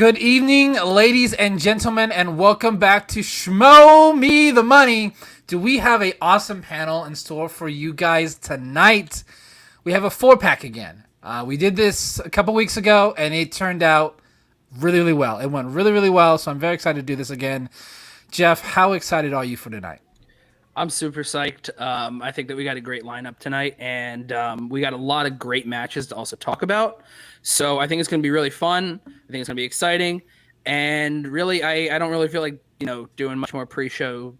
Good evening, ladies and gentlemen, and welcome back to Schmoe Me the Money. Do we have an awesome panel in store for you guys tonight? We have a 4-pack again. We did this a couple weeks ago, and it turned out really, really well. It went really, really well, so I'm very excited to do this again. Jeff, how excited are you for tonight? I'm super psyched. I think that we got a great lineup tonight, and we got a lot of great matches to also talk about. So I think it's going to be really fun. I think it's going to be exciting. And really, I don't really feel like, doing much more pre-show,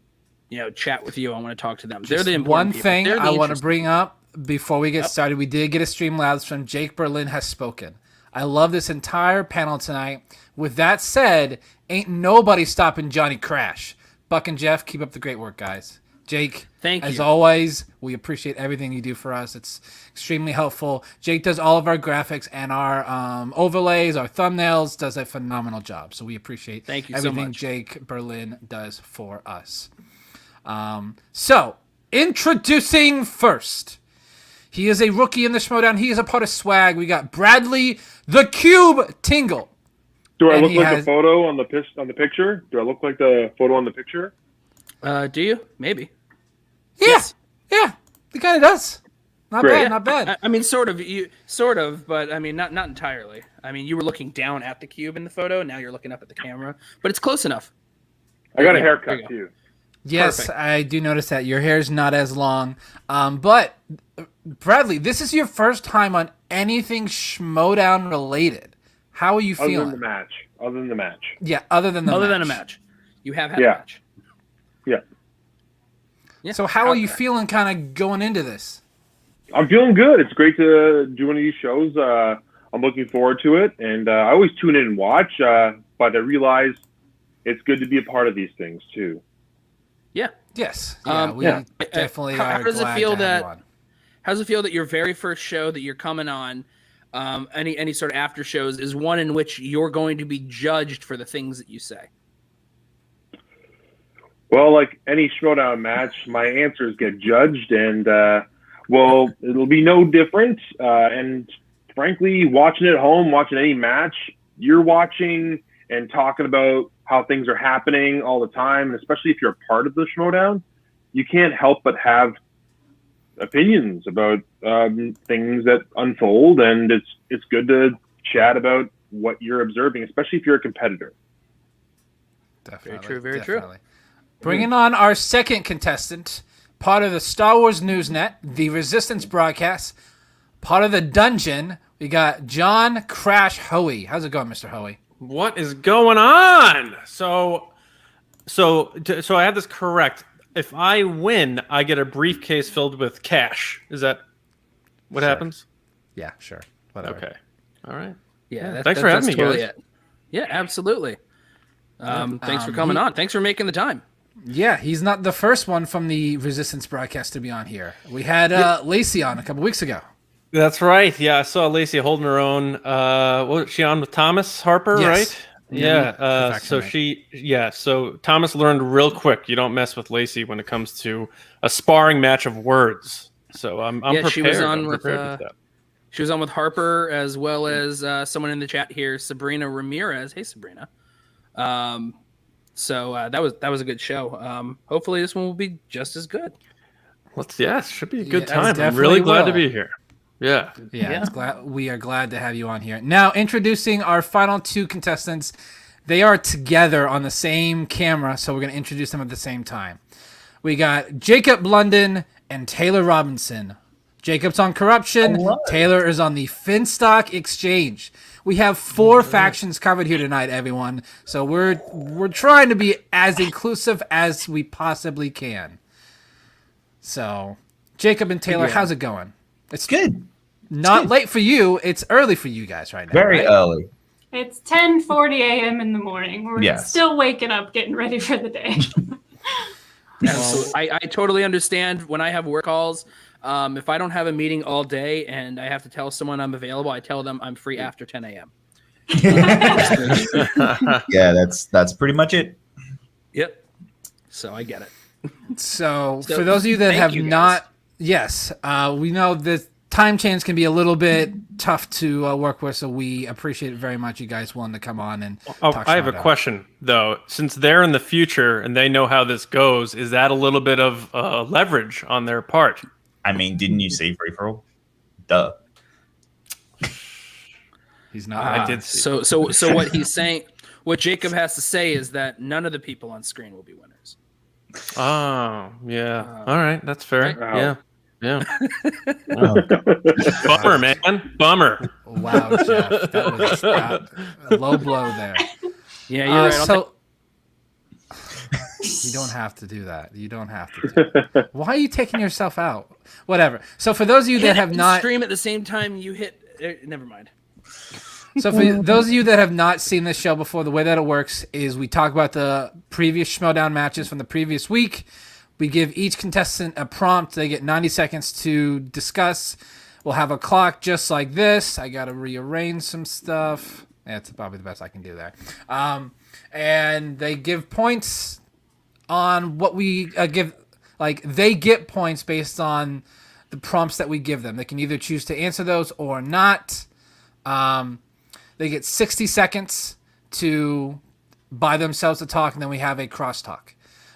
chat with you. I want to talk to them. They're the important people. One thing I want to bring up before we get started, we did get a Streamlabs from Jake Berlin has spoken. I love this entire panel tonight. With that said, ain't nobody stopping Johnny Crash. Buck and Jeff, keep up the great work, guys. Jake, thank you. As always, we appreciate everything you do for us. It's extremely helpful. Jake does all of our graphics and our overlays, our thumbnails, does a phenomenal job. So we appreciate everything so much. Jake Berlin does for us. So, introducing first. He is a rookie in the Schmoedown. He is a part of Swag. We got Bradley the Cube Tingle. Do I look like the photo on the picture? Do I look like the photo on the picture? Do you? Maybe. Yeah. Yes. Yeah. He kind of does. Not Great. bad. Not bad. I mean, sort of, but I mean, not entirely. I mean, you were looking down at the cube in the photo. Now you're looking up at the camera, but it's close enough. I got a haircut too. Yes, perfect. I do notice that your hair's not as long. But Bradley, this is your first time on anything Schmoedown related. How are you feeling? Other than the match. Yeah, other than a match. You have had a match. Yeah. So how are you feeling kind of going into this? I'm feeling good. It's great to do one of these shows. I'm looking forward to it. And I always tune in and watch, but I realize it's good to be a part of these things too. Yeah. Yes. Yeah, we definitely how are does glad it feel to have you on. How does it feel that your very first show that you're coming on, any sort of after shows, is one in which you're going to be judged for the things that you say? Well, like any Schmoedown match, my answers get judged, and it'll be no different. And frankly, watching at home, watching any match, you're watching and talking about how things are happening all the time, and especially if you're a part of the Schmoedown, you can't help but have opinions about things that unfold, and it's good to chat about what you're observing, especially if you're a competitor. Definitely, very true. Bringing on our second contestant, part of the Star Wars Newsnet, the Resistance broadcast, part of the Dungeon, we got John Crash Hoey. How's it going, Mr. Hoey? What is going on? So I have this correct. If I win, I get a briefcase filled with cash. Is that what happens? Yeah, sure. Whatever. Okay. All right. Yeah. Thanks for having me, guys. Yeah, absolutely. Thanks for coming on. Thanks for making the time. Yeah, he's not the first one from the Resistance broadcast to be on here. We had Lacey on a couple weeks ago. That's right. Yeah, I saw Lacey holding her own. What was she on with Thomas Harper, right? Yeah. So Thomas learned real quick. You don't mess with Lacey when it comes to a sparring match of words. So I'm prepared. She was on with that. She was on with Harper as well as someone in the chat here, Sabrina Ramirez. Hey, Sabrina. So that was a good show. Hopefully this one will be just as good. It should be a good time. I'm really glad to be here. Yeah. We are glad to have you on here. Now, introducing our final two contestants. They are together on the same camera, so we're going to introduce them at the same time. We got Jacob London and Taylor Robinson. Jacob's on Corruption. Hello. Taylor is on the Finstock Exchange. We have 4 factions covered here tonight, everyone. So we're trying to be as inclusive as we possibly can. So, Jacob and Taylor, how's it going? It's good. Not late for you. It's early for you guys right now. Very early. It's 10:40 a.m. in the morning. We're still waking up, getting ready for the day. Absolutely. I totally understand when I have work calls. If I don't have a meeting all day and I have to tell someone I'm available, I tell them I'm free after 10 a.m. Yeah, that's pretty much it. Yep. So I get it. So for those of you that have not, we know that time chains can be a little bit tough to work with, so we appreciate it very much. You guys willing to come on and talk I have a question though. Since they're in the future and they know how this goes, is that a little bit of leverage on their part? I mean, didn't you see Free For All? Duh. He's not. I did see. So what he's saying, what Jacob has to say is that none of the people on screen will be winners. Oh, yeah. All right, that's fair. Wow. Yeah. Oh. Bummer, man. Bummer. Wow, Jeff, that was a low blow there. Yeah, you're right. So you don't have to do that. You don't have to. Do that. Why are you taking yourself out? Whatever. So for those of you that have not stream at the same time you hit. Never mind. So for those of you that have not seen this show before, the way that it works is we talk about the previous Schmoedown matches from the previous week. We give each contestant a prompt. They get 90 seconds to discuss. We'll have a clock just like this. I got to rearrange some stuff. That's probably the best I can do there. And they give points on what we give. Like, they get points based on the prompts that we give them. They can either choose to answer those or not. They get 60 seconds to by themselves to talk, and then we have a crosstalk.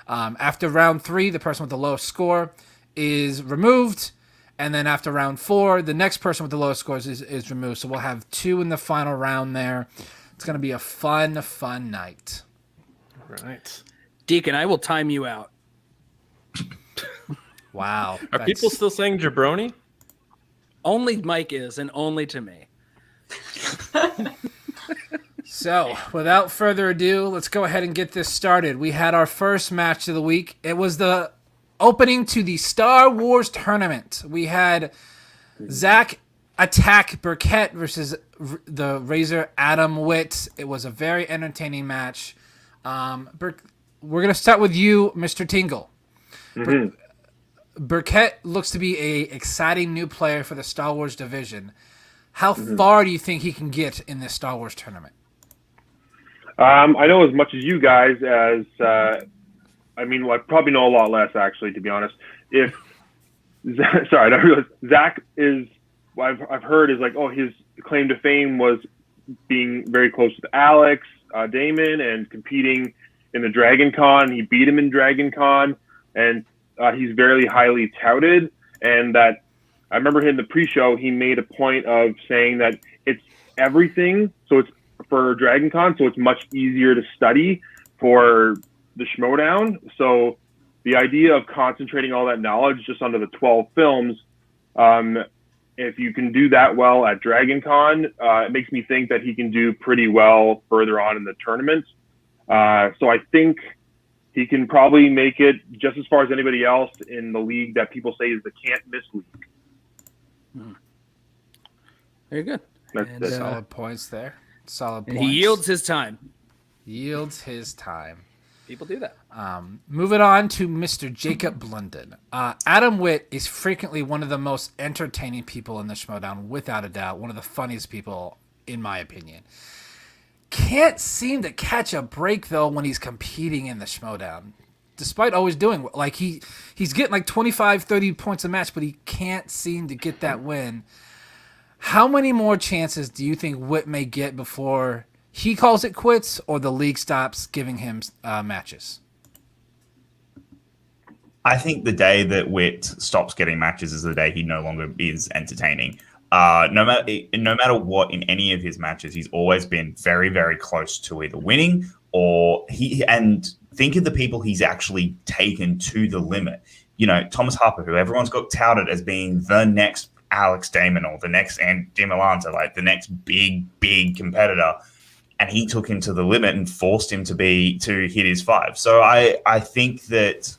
After round 3, the person with the lowest score is removed, and then after round 4, the next person with the lowest scores is removed. So we'll have 2 in the final round there. It's going to be a fun night. Right. Deacon, I will time you out. Wow. Are people still saying jabroni? Only Mike is, and only to me. So, without further ado, let's go ahead and get this started. We had our first match of the week. It was the opening to the Star Wars tournament. We had Zach attack BURKETT versus the Razor Adam WITT. It was a very entertaining match. We're going to start with you, Mr. Tingle. Mm-hmm. BURKETT looks to be a exciting new player for the Star Wars division. How far do you think he can get in this Star Wars tournament? I know as much as you guys. I probably know a lot less, actually, to be honest. Sorry, I don't realize Zach is. What I've heard is like, his claim to fame was being very close with Alex Damon and competing in the Dragon Con. He beat him in Dragon Con, and he's very highly touted. And that I remember him in the pre-show, he made a point of saying that it's everything. So it's for Dragon Con, so it's much easier to study for the Schmoedown. So the idea of concentrating all that knowledge just onto the 12 films, if you can do that well at Dragon Con, it makes me think that he can do pretty well further on in the tournament. So I think he can probably make it just as far as anybody else in the league that people say is the can't-miss league. Very good. That's Solid points there. Solid points. He yields his time. Yields his time. People do that. Moving on to Mr. Jacob Blunden. Adam WITT is frequently one of the most entertaining people in the Schmoedown, without a doubt. One of the funniest people, in my opinion. Can't seem to catch a break, though, when he's competing in the Schmoedown. Despite always doing, like, he's getting like 25, 30 points a match, but he can't seem to get that win. How many more chances do you think WITT may get before he calls it quits or the league stops giving him matches? I think the day that WITT stops getting matches is the day he no longer is entertaining. No matter what, in any of his matches, he's always been very, very close to either winning or and think of the people he's actually taken to the limit. You know, Thomas Harper, who everyone's got touted as being the next Alex Damon or the next DIMALANTA, like the next big competitor. And he took him to the limit and forced him to hit his 5. So I think that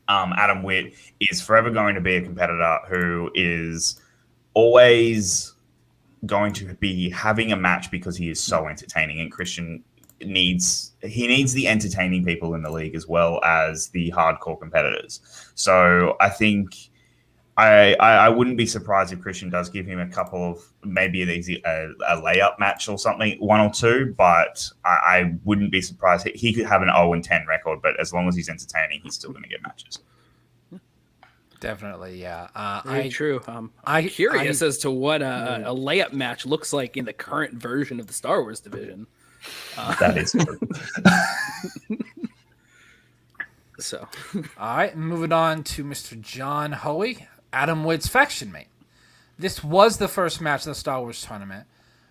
Adam WITT is forever going to be a competitor who is always going to be having a match because he is so entertaining. And Christian needs the entertaining people in the league as well as the hardcore competitors. So I think I wouldn't be surprised if Christian does give him a couple of maybe a layup match or something, 1 or 2, but I wouldn't be surprised. He could have an 0-10 record, but as long as he's entertaining, he's still going to get matches. Definitely, yeah. Very true. I'm curious as to what a layup match looks like in the current version of the Star Wars division. That is true. So, all right, moving on to Mr. John Hoey, Adam Witt's faction mate. This was the first match of the Star Wars tournament,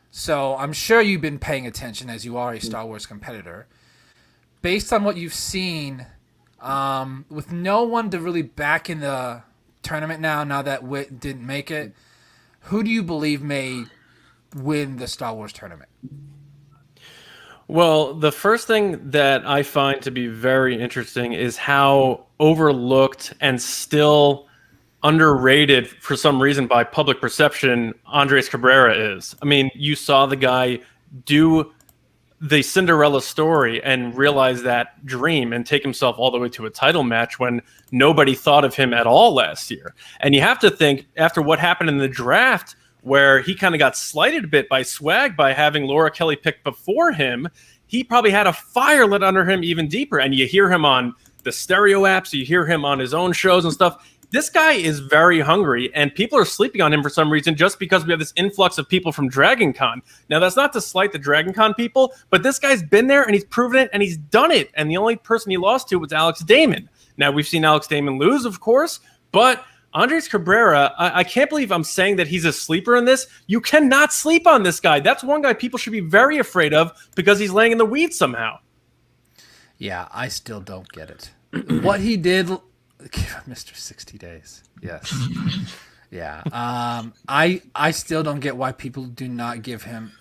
so I'm sure you've been paying attention as you are a Star Wars competitor. Based on what you've seen, with no one to really back in the tournament now that Witt didn't make it, who do you believe may win the Star Wars tournament? Well, the first thing that I find to be very interesting is how overlooked and still underrated for some reason by public perception Andres Cabrera is. I mean, you saw the guy do the Cinderella story and realize that dream and take himself all the way to a title match when nobody thought of him at all last year. And you have to think, after what happened in the draft, where he kind of got slighted a bit by Swag by having Laura Kelly picked before him, he probably had a fire lit under him even deeper. And you hear him on the stereo apps, you hear him on his own shows and stuff. This guy is very hungry, and people are sleeping on him for some reason just because we have this influx of people from Dragon Con. Now, that's not to slight the Dragon Con people, but this guy's been there, and he's proven it, and he's done it. And the only person he lost to was Alex Damon. Now, we've seen Alex Damon lose, of course, but Andres Cabrera, I can't believe I'm saying that he's a sleeper in this. You cannot sleep on this guy. That's one guy people should be very afraid of because he's laying in the weeds somehow. Yeah, I still don't get it. What he did, Mr. 60 Days. Yes. Yeah. I still don't get why people do not give him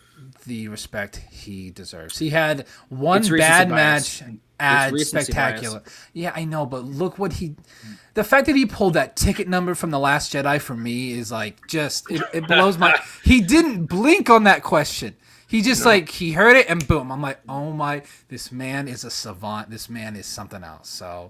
the respect he deserves. He had one bad match at Spectacular. Bias. Yeah, I know, but look what the fact that he pulled that ticket number from The Last Jedi for me is like just it blows my. He didn't blink on that question. He just he heard it and boom. I'm like, oh my, this man is a savant. This man is something else. So,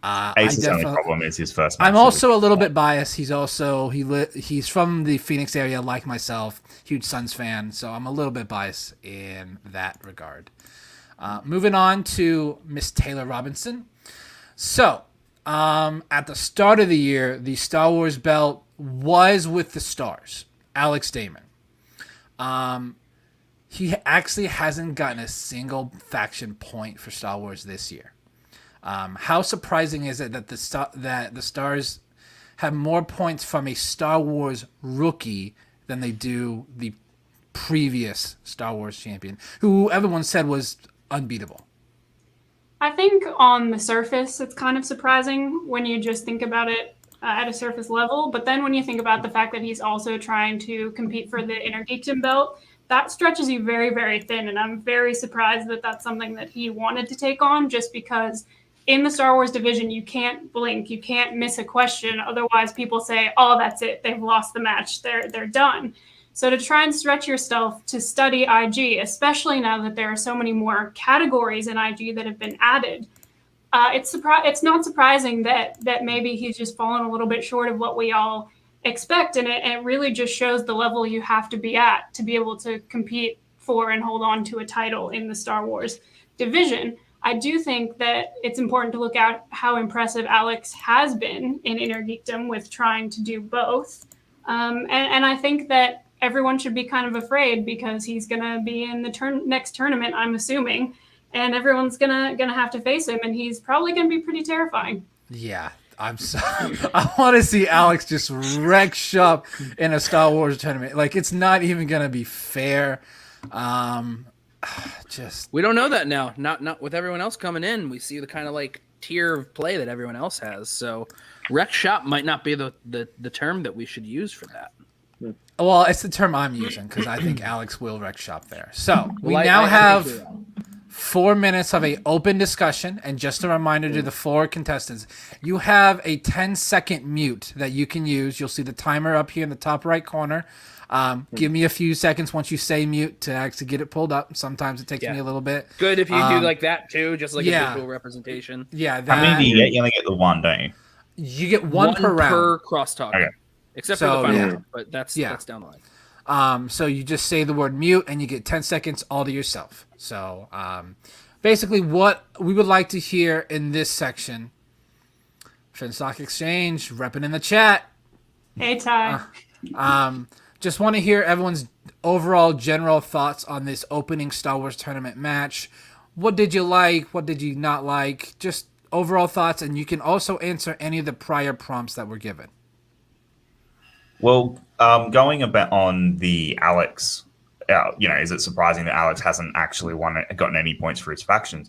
Ace's only problem is his first match. I'm also a little bit biased. He's also he's from the Phoenix area, like myself, huge Suns fan. So I'm a little bit biased in that regard. Moving on to Miss Taylor Robinson. So, at the start of the year, the Star Wars belt was with the Stars, Alex Damon. He actually hasn't gotten a single faction point for Star Wars this year. How surprising is it that the Stars have more points from a Star Wars rookie than they do the previous Star Wars champion, who everyone said was unbeatable? I think on the surface, it's kind of surprising when you just think about it at a surface level. But then when you think about the fact that he's also trying to compete for the Inner Geekdom belt, that stretches you very, very thin. And I'm very surprised that that's something that he wanted to take on, just because in the Star Wars division, you can't blink. You can't miss a question. Otherwise, people say, oh, that's it. They've lost the match. They're done. So to try and stretch yourself to study IG, especially now that there are so many more categories in IG that have been added, it's not surprising that maybe he's just fallen a little bit short of what we all expect. And it really just shows the level you have to be at to be able to compete for and hold on to a title in the Star Wars division. I do think that it's important to look at how impressive Alex has been in Inner Geekdom with trying to do both. And I think that everyone should be kind of afraid because he's going to be in the next tournament, I'm assuming, and everyone's gonna have to face him, and he's probably going to be pretty terrifying. Yeah. I want to see Alex just wreck shop in a Star Wars tournament. Like, it's not even going to be fair. We don't know that now. Not with everyone else coming in. We see the kind of like tier of play that everyone else has. So wreck shop might not be the term that we should use for that. Well, it's the term I'm using because I think Alex will wreck shop there. So we now have 4 minutes of a open discussion, and just a reminder to the 4 contestants, you have a 10-second mute that you can use. You'll see the timer up here in the top right corner. Give me a few seconds once you say mute to actually get it pulled up. Sometimes it takes me a little bit. Good if you do like that too, just like a visual representation. Yeah. How many do you get? You only get the one, don't you? You get one per round. Per crosstalk. Okay. Except for the final round, but that's down the line. So you just say the word mute and you get 10 seconds all to yourself. So basically what we would like to hear in this section Finstock Exchange, repping in the chat. Hey, Ty. Just want to hear everyone's overall general thoughts on this opening Star Wars tournament match. What did you like? What did you not like? Just overall thoughts, and you can also answer any of the prior prompts that were given. Well, going about on the Alex, is it surprising that Alex hasn't actually gotten any points for his factions?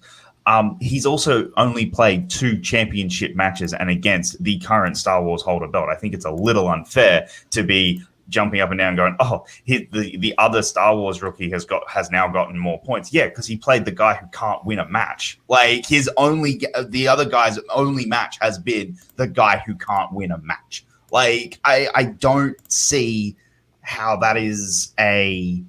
He's also only played 2 championship matches and against the current Star Wars holder belt. I think it's a little unfair to be jumping up and down going, the other Star Wars rookie has now gotten more points. Yeah, because he played the guy who can't win a match. Like the other guy's only match has been the guy who can't win a match. Like I don't see how that is a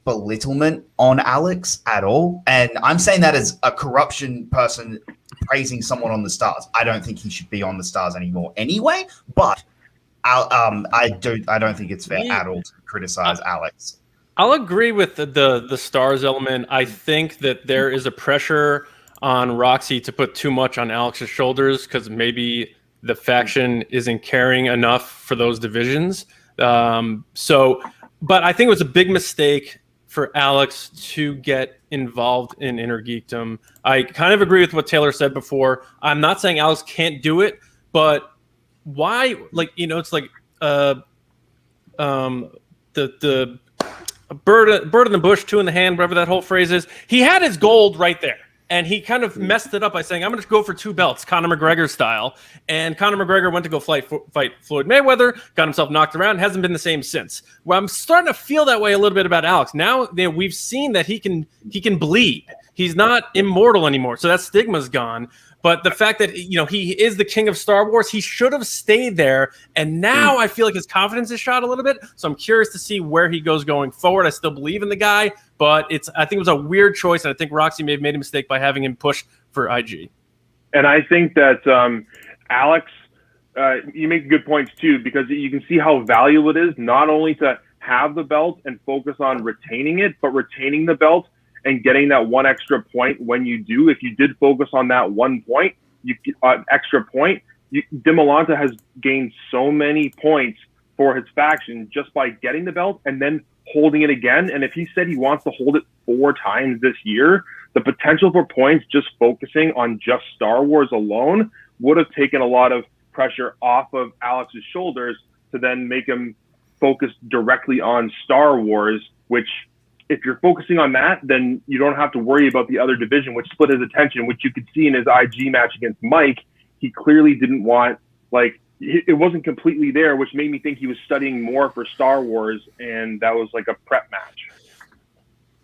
belittlement on Alex at all. And I'm saying that as a corruption person praising someone on the stars. I don't think he should be on the stars anymore anyway, but I don't think it's fair at all to criticize Alex. I'll agree with the stars element. I think that there is a pressure on Roxy to put too much on Alex's shoulders because maybe the faction isn't caring enough for those divisions. But I think it was a big mistake for Alex to get involved in Inner Geekdom. I kind of agree with what Taylor said before. I'm not saying Alex can't do it, but why? It's like the bird in the bush, 2 in the hand, whatever that whole phrase is. He had his gold right there. And he kind of messed it up by saying, I'm going to go for 2 belts, Conor McGregor style. And Conor McGregor went to go fight Floyd Mayweather, got himself knocked around, hasn't been the same since. Well, I'm starting to feel that way a little bit about Alex. Now we've seen that he can bleed. He's not immortal anymore, so that stigma's gone. But the fact that he is the king of Star Wars, he should have stayed there. And now I feel like his confidence is shot a little bit. So I'm curious to see where he goes going forward. I still believe in the guy, but I think it was a weird choice, and I think Roxy may have made a mistake by having him push for IG. And I think that Alex, you make good points too, because you can see how valuable it is not only to have the belt and focus on retaining it, but retaining the belt and getting that 1 extra point when you do. If you did focus on that 1 point, extra point, DIMALANTA has gained so many points for his faction just by getting the belt and then holding it again. And if he said he wants to hold it 4 times this year, the potential for points just focusing on just Star Wars alone would have taken a lot of pressure off of Alex's shoulders to then make him focus directly on Star Wars, which if you're focusing on that, then you don't have to worry about the other division, which split his attention, which you could see in his IG match against Mike. He clearly didn't want, it wasn't completely there, which made me think he was studying more for Star Wars, and that was like a prep match.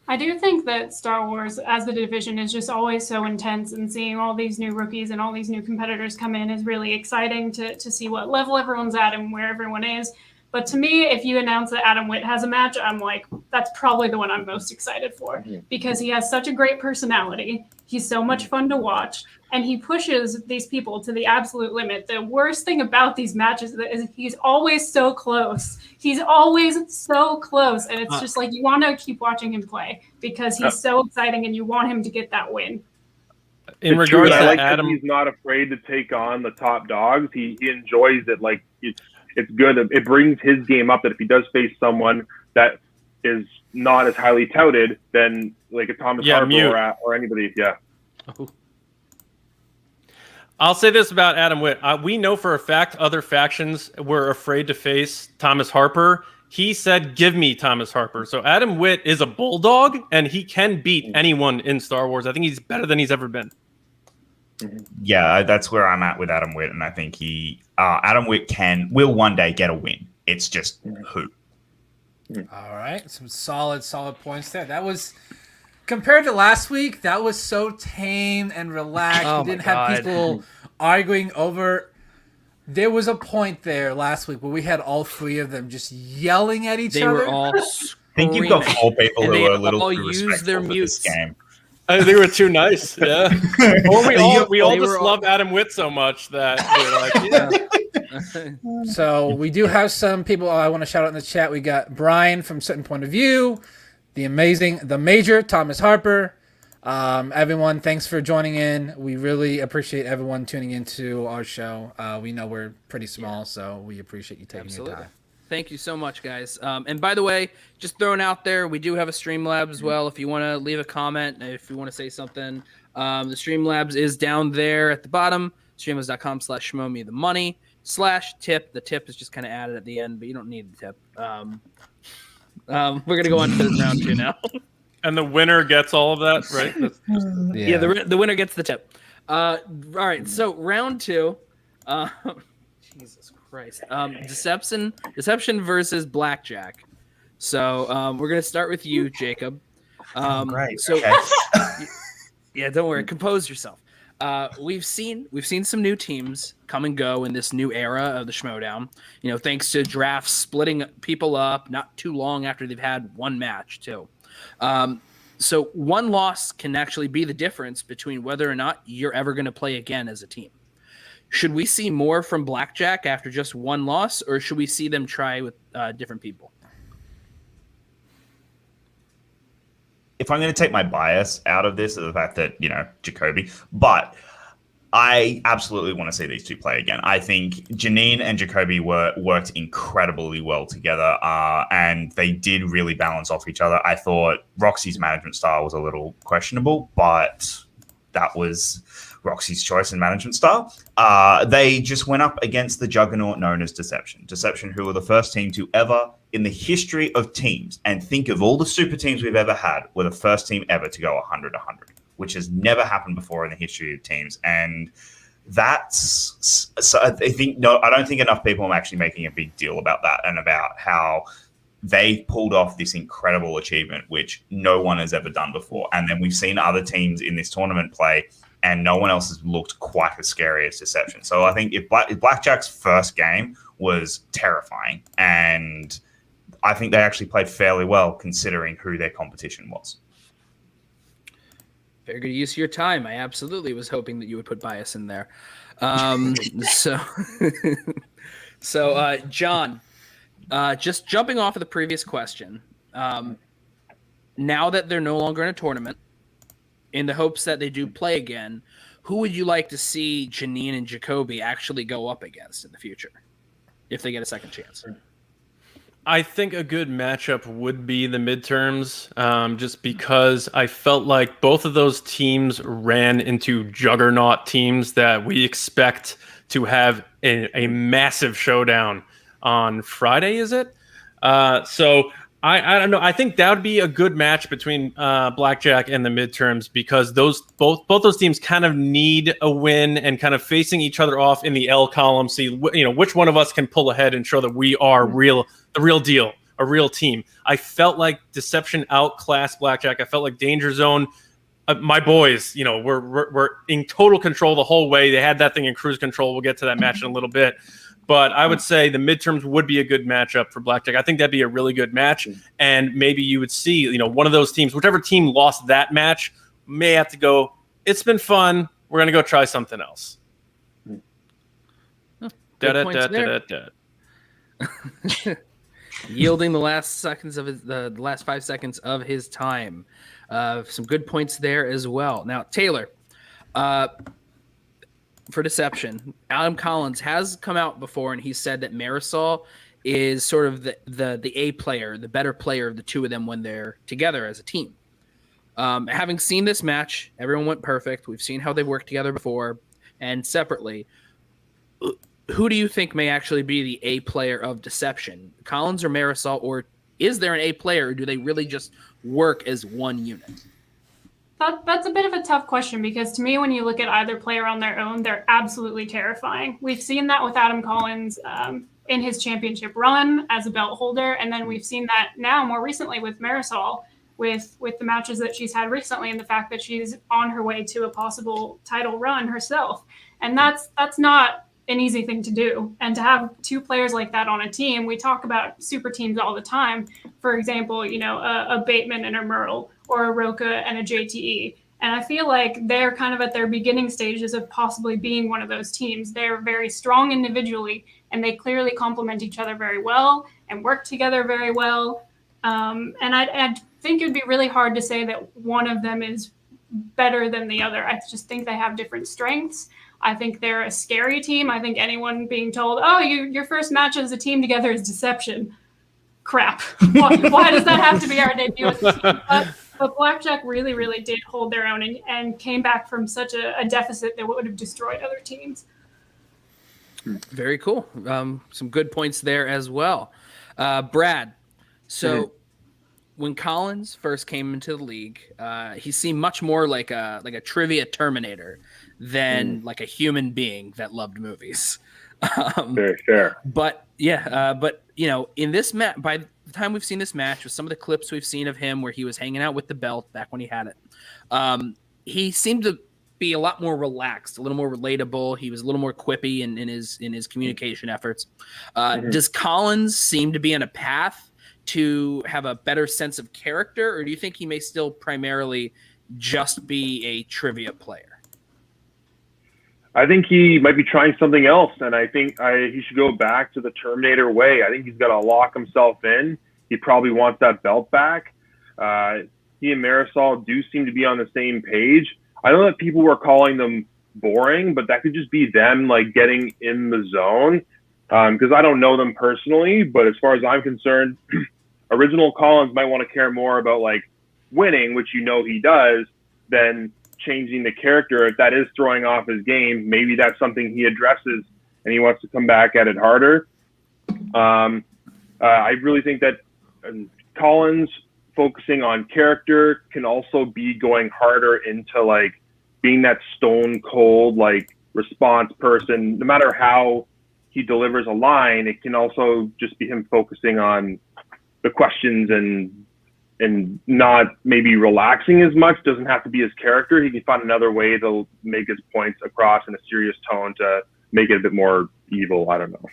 I do think that Star Wars as the division is just always so intense, and seeing all these new rookies and all these new competitors come in is really exciting to see what level everyone's at and where everyone is. But to me, if you announce that Adam Witt has a match, I'm like, that's probably the one I'm most excited for, because he has such a great personality. He's so much fun to watch, and he pushes these people to the absolute limit. The worst thing about these matches is he's always so close. He's always so close, and it's just like you want to keep watching him play because he's so exciting, and you want him to get that win. In regards to Adam, he's not afraid to take on the top dogs. He enjoys it. Like it's good. It brings his game up that if he does face someone that is not as highly touted, then like a Thomas Harper or anybody. Yeah. I'll say this about Adam Witt. We know for a fact other factions were afraid to face Thomas Harper. He said, give me Thomas Harper. So Adam Witt is a bulldog, and he can beat anyone in Star Wars. I think he's better than he's ever been. Yeah, that's where I'm at with Adam Witt, and I think Adam Witt will one day get a win. It's just who. All right, some solid points there. That was, compared to last week, that was so tame and relaxed. We didn't have people arguing over. There was a point there last week where we had all 3 of them just yelling at each other. They were all I think you've got 4 people who are a little too respectful for this game. I think they were too nice. Yeah. Or we all just love Adam Witt so much that we're like, yeah. So we do have some people I want to shout out in the chat. We got Brian from Certain Point of View, the Major, Thomas Harper, Everyone, thanks for joining in. We really appreciate everyone tuning into our show. We know we're pretty small, so we appreciate you taking your time. Thank you so much, guys. And by the way, just throwing out there, we do have a Streamlabs as well. If you want to leave a comment, if you want to say something, the Streamlabs is down there at the bottom. Streamlabs.com/shmoemethemoney/tip. The tip is just kind of added at the end, but you don't need the tip. We're going to go on to round 2 now. And the winner gets all of that, right? Yeah, the winner gets the tip. All right, so round 2. Jesus Christ. Deception versus Blackjack. So we're gonna start with you, Jacob. Great. So Okay. yeah, don't worry. Compose yourself. We've seen some new teams come and go in this new era of the Schmoedown. You know, thanks to drafts splitting people up not too long after they've had one match too. So one loss can actually be the difference between whether or not you're ever going to play again as a team. Should we see more from Blackjack after just one loss, or should we see them try with different people? If I'm going to take my bias out of this, the fact that, Jacoby, but I absolutely want to see these two play again. I think Janine and Jacoby worked incredibly well together, and they did really balance off each other. I thought Roxy's management style was a little questionable, but that was Roxy's choice and management style. They just went up against the juggernaut known as Deception. Deception, who were the first team to ever, in the history of teams, and think of all the super teams we've ever had, were the first team ever to go 100-100. Which has never happened before in the history of teams. And that's, so I don't think enough people are actually making a big deal about that and about how they pulled off this incredible achievement, which no one has ever done before. And then we've seen other teams in this tournament play, and no one else has looked quite as scary as Deception. So I think if Blackjack's first game was terrifying, and I think they actually played fairly well considering who their competition was. Very good use of your time. I absolutely was hoping that you would put bias in there. So John, just jumping off of the previous question, now that they're no longer in a tournament, in the hopes that they do play again, who would you like to see Janine and Jacoby actually go up against in the future if they get a second chance? I think a good matchup would be the midterms, just because I felt like both of those teams ran into juggernaut teams that we expect to have a massive showdown on Friday, is it? So I don't know. I think that would be a good match between Blackjack and the midterms, because both those teams kind of need a win, and kind of facing each other off in the L column. See, which one of us can pull ahead and show that we are the real deal, a real team. I felt like Deception outclassed Blackjack. I felt like Danger Zone, my boys, were in total control the whole way. They had that thing in cruise control. We'll get to that match in a little bit. But I would say the midterms would be a good matchup for Blackjack. I think that'd be a really good match. And maybe you would see, one of those teams, whichever team lost that match, may have to go, it's been fun. We're going to go try something else. Yielding the last 5 seconds of his time. Some good points there as well. Now, Taylor, for Deception, Adam Collins has come out before, and he said that Marisol is sort of the A player, the better player of the two of them when they're together as a team. Having seen this match, everyone went perfect. We've seen how they worked together before and separately. Who do you think may actually be the A player of Deception, Collins or Marisol, or is there an A player, or do they really just work as one unit? That's a bit of a tough question, because to me, when you look at either player on their own, they're absolutely terrifying. We've seen that with Adam Collins in his championship run as a belt holder, and then we've seen that now more recently with Marisol with the matches that she's had recently, and the fact that she's on her way to a possible title run herself. And that's not an easy thing to do. And to have two players like that on a team, we talk about super teams all the time. For example, a Bateman and a Myrtle, or a Roca and a JTE. And I feel like they're kind of at their beginning stages of possibly being one of those teams. They're very strong individually, and they clearly complement each other very well and work together very well. And I think it would be really hard to say that one of them is better than the other. I just think they have different strengths. I think they're a scary team. I think anyone being told, oh, your first match as a team together is deception. Crap. Why does that have to be our debut as a team? But Blackjack really, really did hold their own and came back from such a deficit that would have destroyed other teams. Very cool. Some good points there as well. Brad, so when Collins first came into the league, he seemed much more like a trivia Terminator than like a human being that loved movies. Very fair. But in this match, by the time we've seen this match, with some of the clips we've seen of him where he was hanging out with the belt back when he had it, he seemed to be a lot more relaxed, a little more relatable. He was a little more quippy in his communication efforts. Does Collins seem to be on a path to have a better sense of character, or do you think he may still primarily just be a trivia player? I think he might be trying something else, and I think he should go back to the Terminator way. I think he's got to lock himself in. He probably wants that belt back. He and Marisol do seem to be on the same page. I know that people were calling them boring, but that could just be them like getting in the zone. Because I don't know them personally, but as far as I'm concerned, original Collins might want to care more about like winning, which he does, than changing the character. If that is throwing off his game, maybe that's something he addresses and he wants to come back at it harder. I really think that Collins focusing on character can also be going harder into like being that stone cold like response person. No matter how he delivers a line, it can also just be him focusing on the questions and not maybe relaxing as much. Doesn't have to be his character. He can find another way to make his points across in a serious tone to make it a bit more evil. I don't know.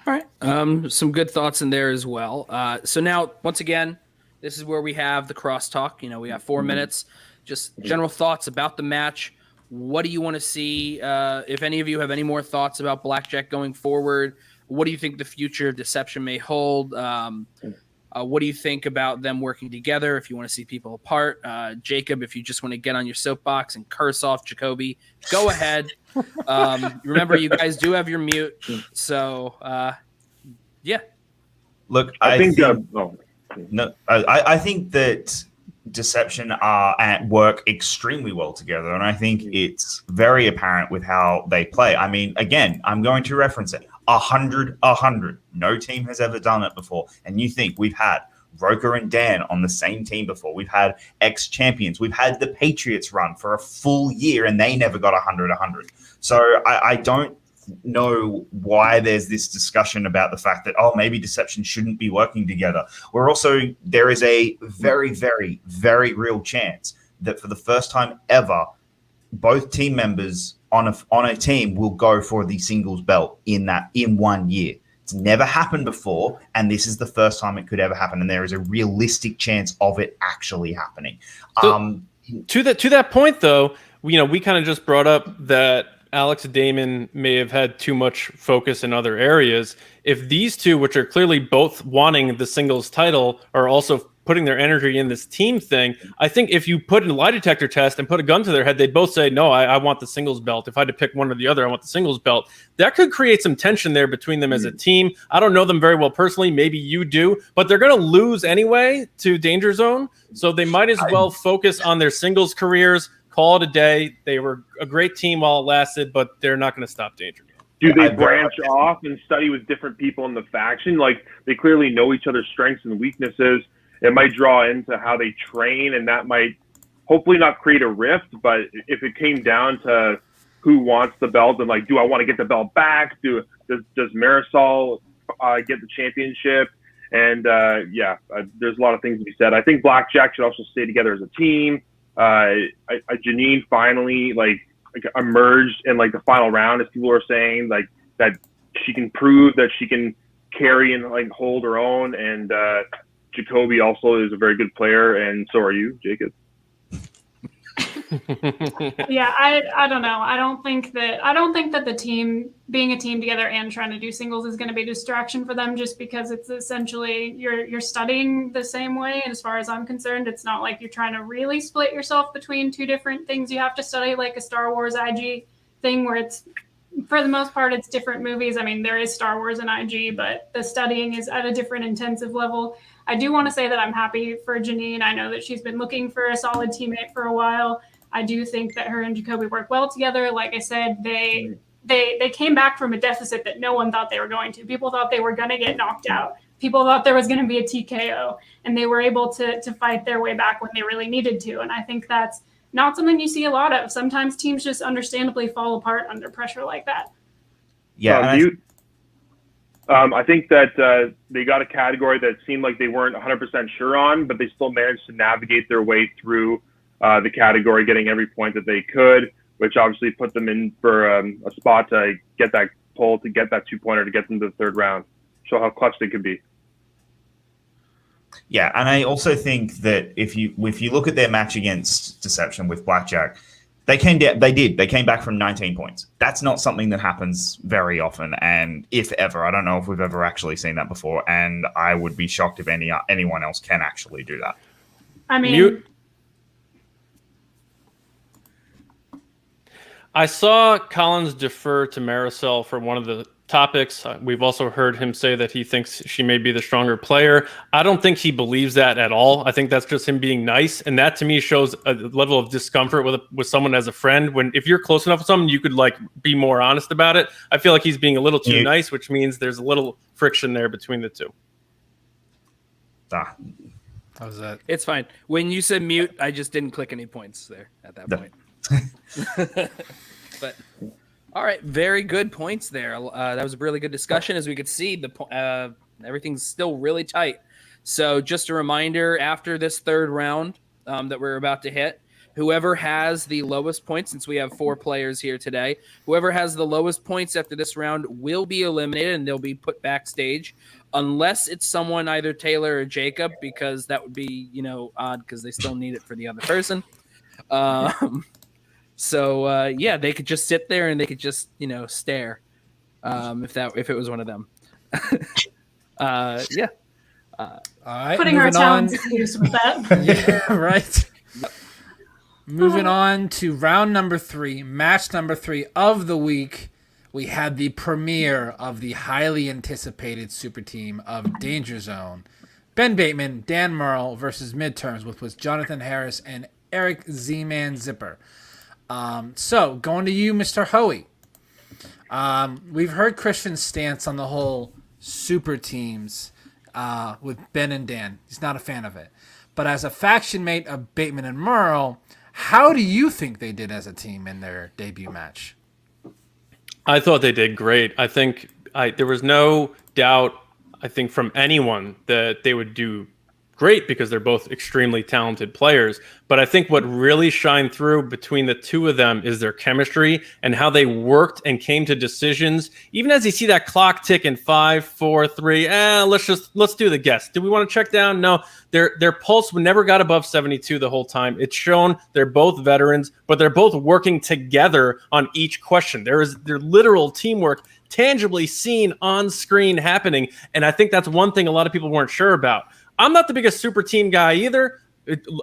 All right. Some good thoughts in there as well. So now, once again, this is where we have the crosstalk. We have 4 minutes. Just general thoughts about the match. What do you want to see? If any of you have any more thoughts about Blackjack going forward, what do you think the future of Deception may hold? What do you think about them working together? If you want to see people apart, Jacob, if you just want to get on your soapbox and curse off Jacoby, go ahead. Remember, you guys do have your mute. So, yeah. Look, I think that Deception are at work extremely well together, and I think it's very apparent with how they play. I mean, again, I'm going to reference it. 100. No team has ever done it before. And you think we've had Roker and Dan on the same team before. We've had ex-champions. We've had the Patriots run for a full year, and they never got 100. So I don't know why there's this discussion about the fact that, maybe Deception shouldn't be working together. There is a very, very, very real chance that for the first time ever, both team members on a team will go for the singles belt in 1 year. It's never happened before, and this is the first time it could ever happen, and there is a realistic chance of it actually happening. So, to that point, though, we kind of just brought up that Alex and Damon may have had too much focus in other areas. If these two, which are clearly both wanting the singles title, are also putting their energy in this team thing, I think if you put in a lie detector test and put a gun to their head, they'd both say, no, I want the singles belt. If I had to pick one or the other, I want the singles belt. That could create some tension there between them as a team. I don't know them very well personally. Maybe you do, but they're going to lose anyway to Danger Zone. So they might as well focus on their singles careers, call it a day. They were a great team while it lasted, but they're not going to stop Danger Zone. Do they branch off and study with different people in the faction? Like, they clearly know each other's strengths and weaknesses. It might draw into how they train, and that might hopefully not create a rift. But if it came down to who wants the belt and like, do I want to get the belt back? Does Marisol get the championship? And there's a lot of things to be said. I think Blackjack should also stay together as a team. Janine finally emerged in like the final round, as people are saying, like that she can prove that she can carry and like hold her own. And Jacoby also is a very good player, and so are you, Jacob. Yeah, I don't know. I don't think that the team being a team together and trying to do singles is going to be a distraction for them, just because it's essentially you're studying the same way. And as far as I'm concerned, it's not like you're trying to really split yourself between two different things you have to study, like a Star Wars IG thing, where it's, for the most part, it's different movies. I mean, there is Star Wars and IG, but the studying is at a different intensive level. I do want to say that I'm happy for Janine. I know that she's been looking for a solid teammate for a while. I do think that her and Jacoby work well together. Like I said, they came back from a deficit that no one thought they were going to. People thought they were going to get knocked out. People thought there was going to be a TKO, and they were able to fight their way back when they really needed to. And I think that's not something you see a lot of. Sometimes teams just understandably fall apart under pressure like that. Yeah. I think that they got a category that seemed like they weren't 100% sure on, but they still managed to navigate their way through the category, getting every point that they could, which obviously put them in for a spot to get that pull, to get that 2-pointer, to get them to the third round. Show how clutch they could be. Yeah, and I also think that if you look at their match against Deception with Blackjack, they came back from 19 points. That's not something that happens very often, and if ever, I don't know if we've ever actually seen that before, and I would be shocked if anyone else can actually do that. I mean, I saw Collins defer to Marisol for one of the topics. We've also heard him say that he thinks she may be the stronger player. I don't think he believes that at all. I think that's just him being nice, and that to me shows a level of discomfort with someone as a friend. When if you're close enough with someone, you could like be more honest about it. I feel like he's being a little too nice, which means there's a little friction there between the two. How's that? It's fine. When you said mute, I just didn't click any points there at that point. But all right, very good points there. That was a really good discussion. As we could see, everything's still really tight. So just a reminder, after this third round that we're about to hit, whoever has the lowest points, since we have 4 players here today, whoever has the lowest points after this round will be eliminated, and they'll be put backstage, unless it's someone, either Taylor or Jacob, because that would be, odd because they still need it for the other person. So yeah, they could just sit there and they could just stare if it was one of them. Yeah. All right. Putting our talents to use with that. Yeah, right. Moving on to round number 3, match number 3 of the week. We had the premiere of the highly anticipated super team of Danger Zone. Ben Bateman, Dan Merle versus Midterms, which was Jonathan Harris and Eric Z-Man Zipper. So going to you, Mr. Hoey. We've heard Christian's stance on the whole super teams with Ben and Dan. He's not a fan of it. But as a faction mate of Bateman and Merle, how do you think they did as a team in their debut match? I thought they did great. I think there was no doubt, I think, from anyone that they would do great because they're both extremely talented players. But I think what really shined through between the two of them is their chemistry and how they worked and came to decisions. Even as you see that clock ticking 5, 4, 3, let's do the guess. Do we want to check down? No, their pulse never got above 72 the whole time. It's shown they're both veterans, but they're both working together on each question. Their literal teamwork tangibly seen on screen happening. And I think that's one thing a lot of people weren't sure about. I'm not the biggest super team guy either.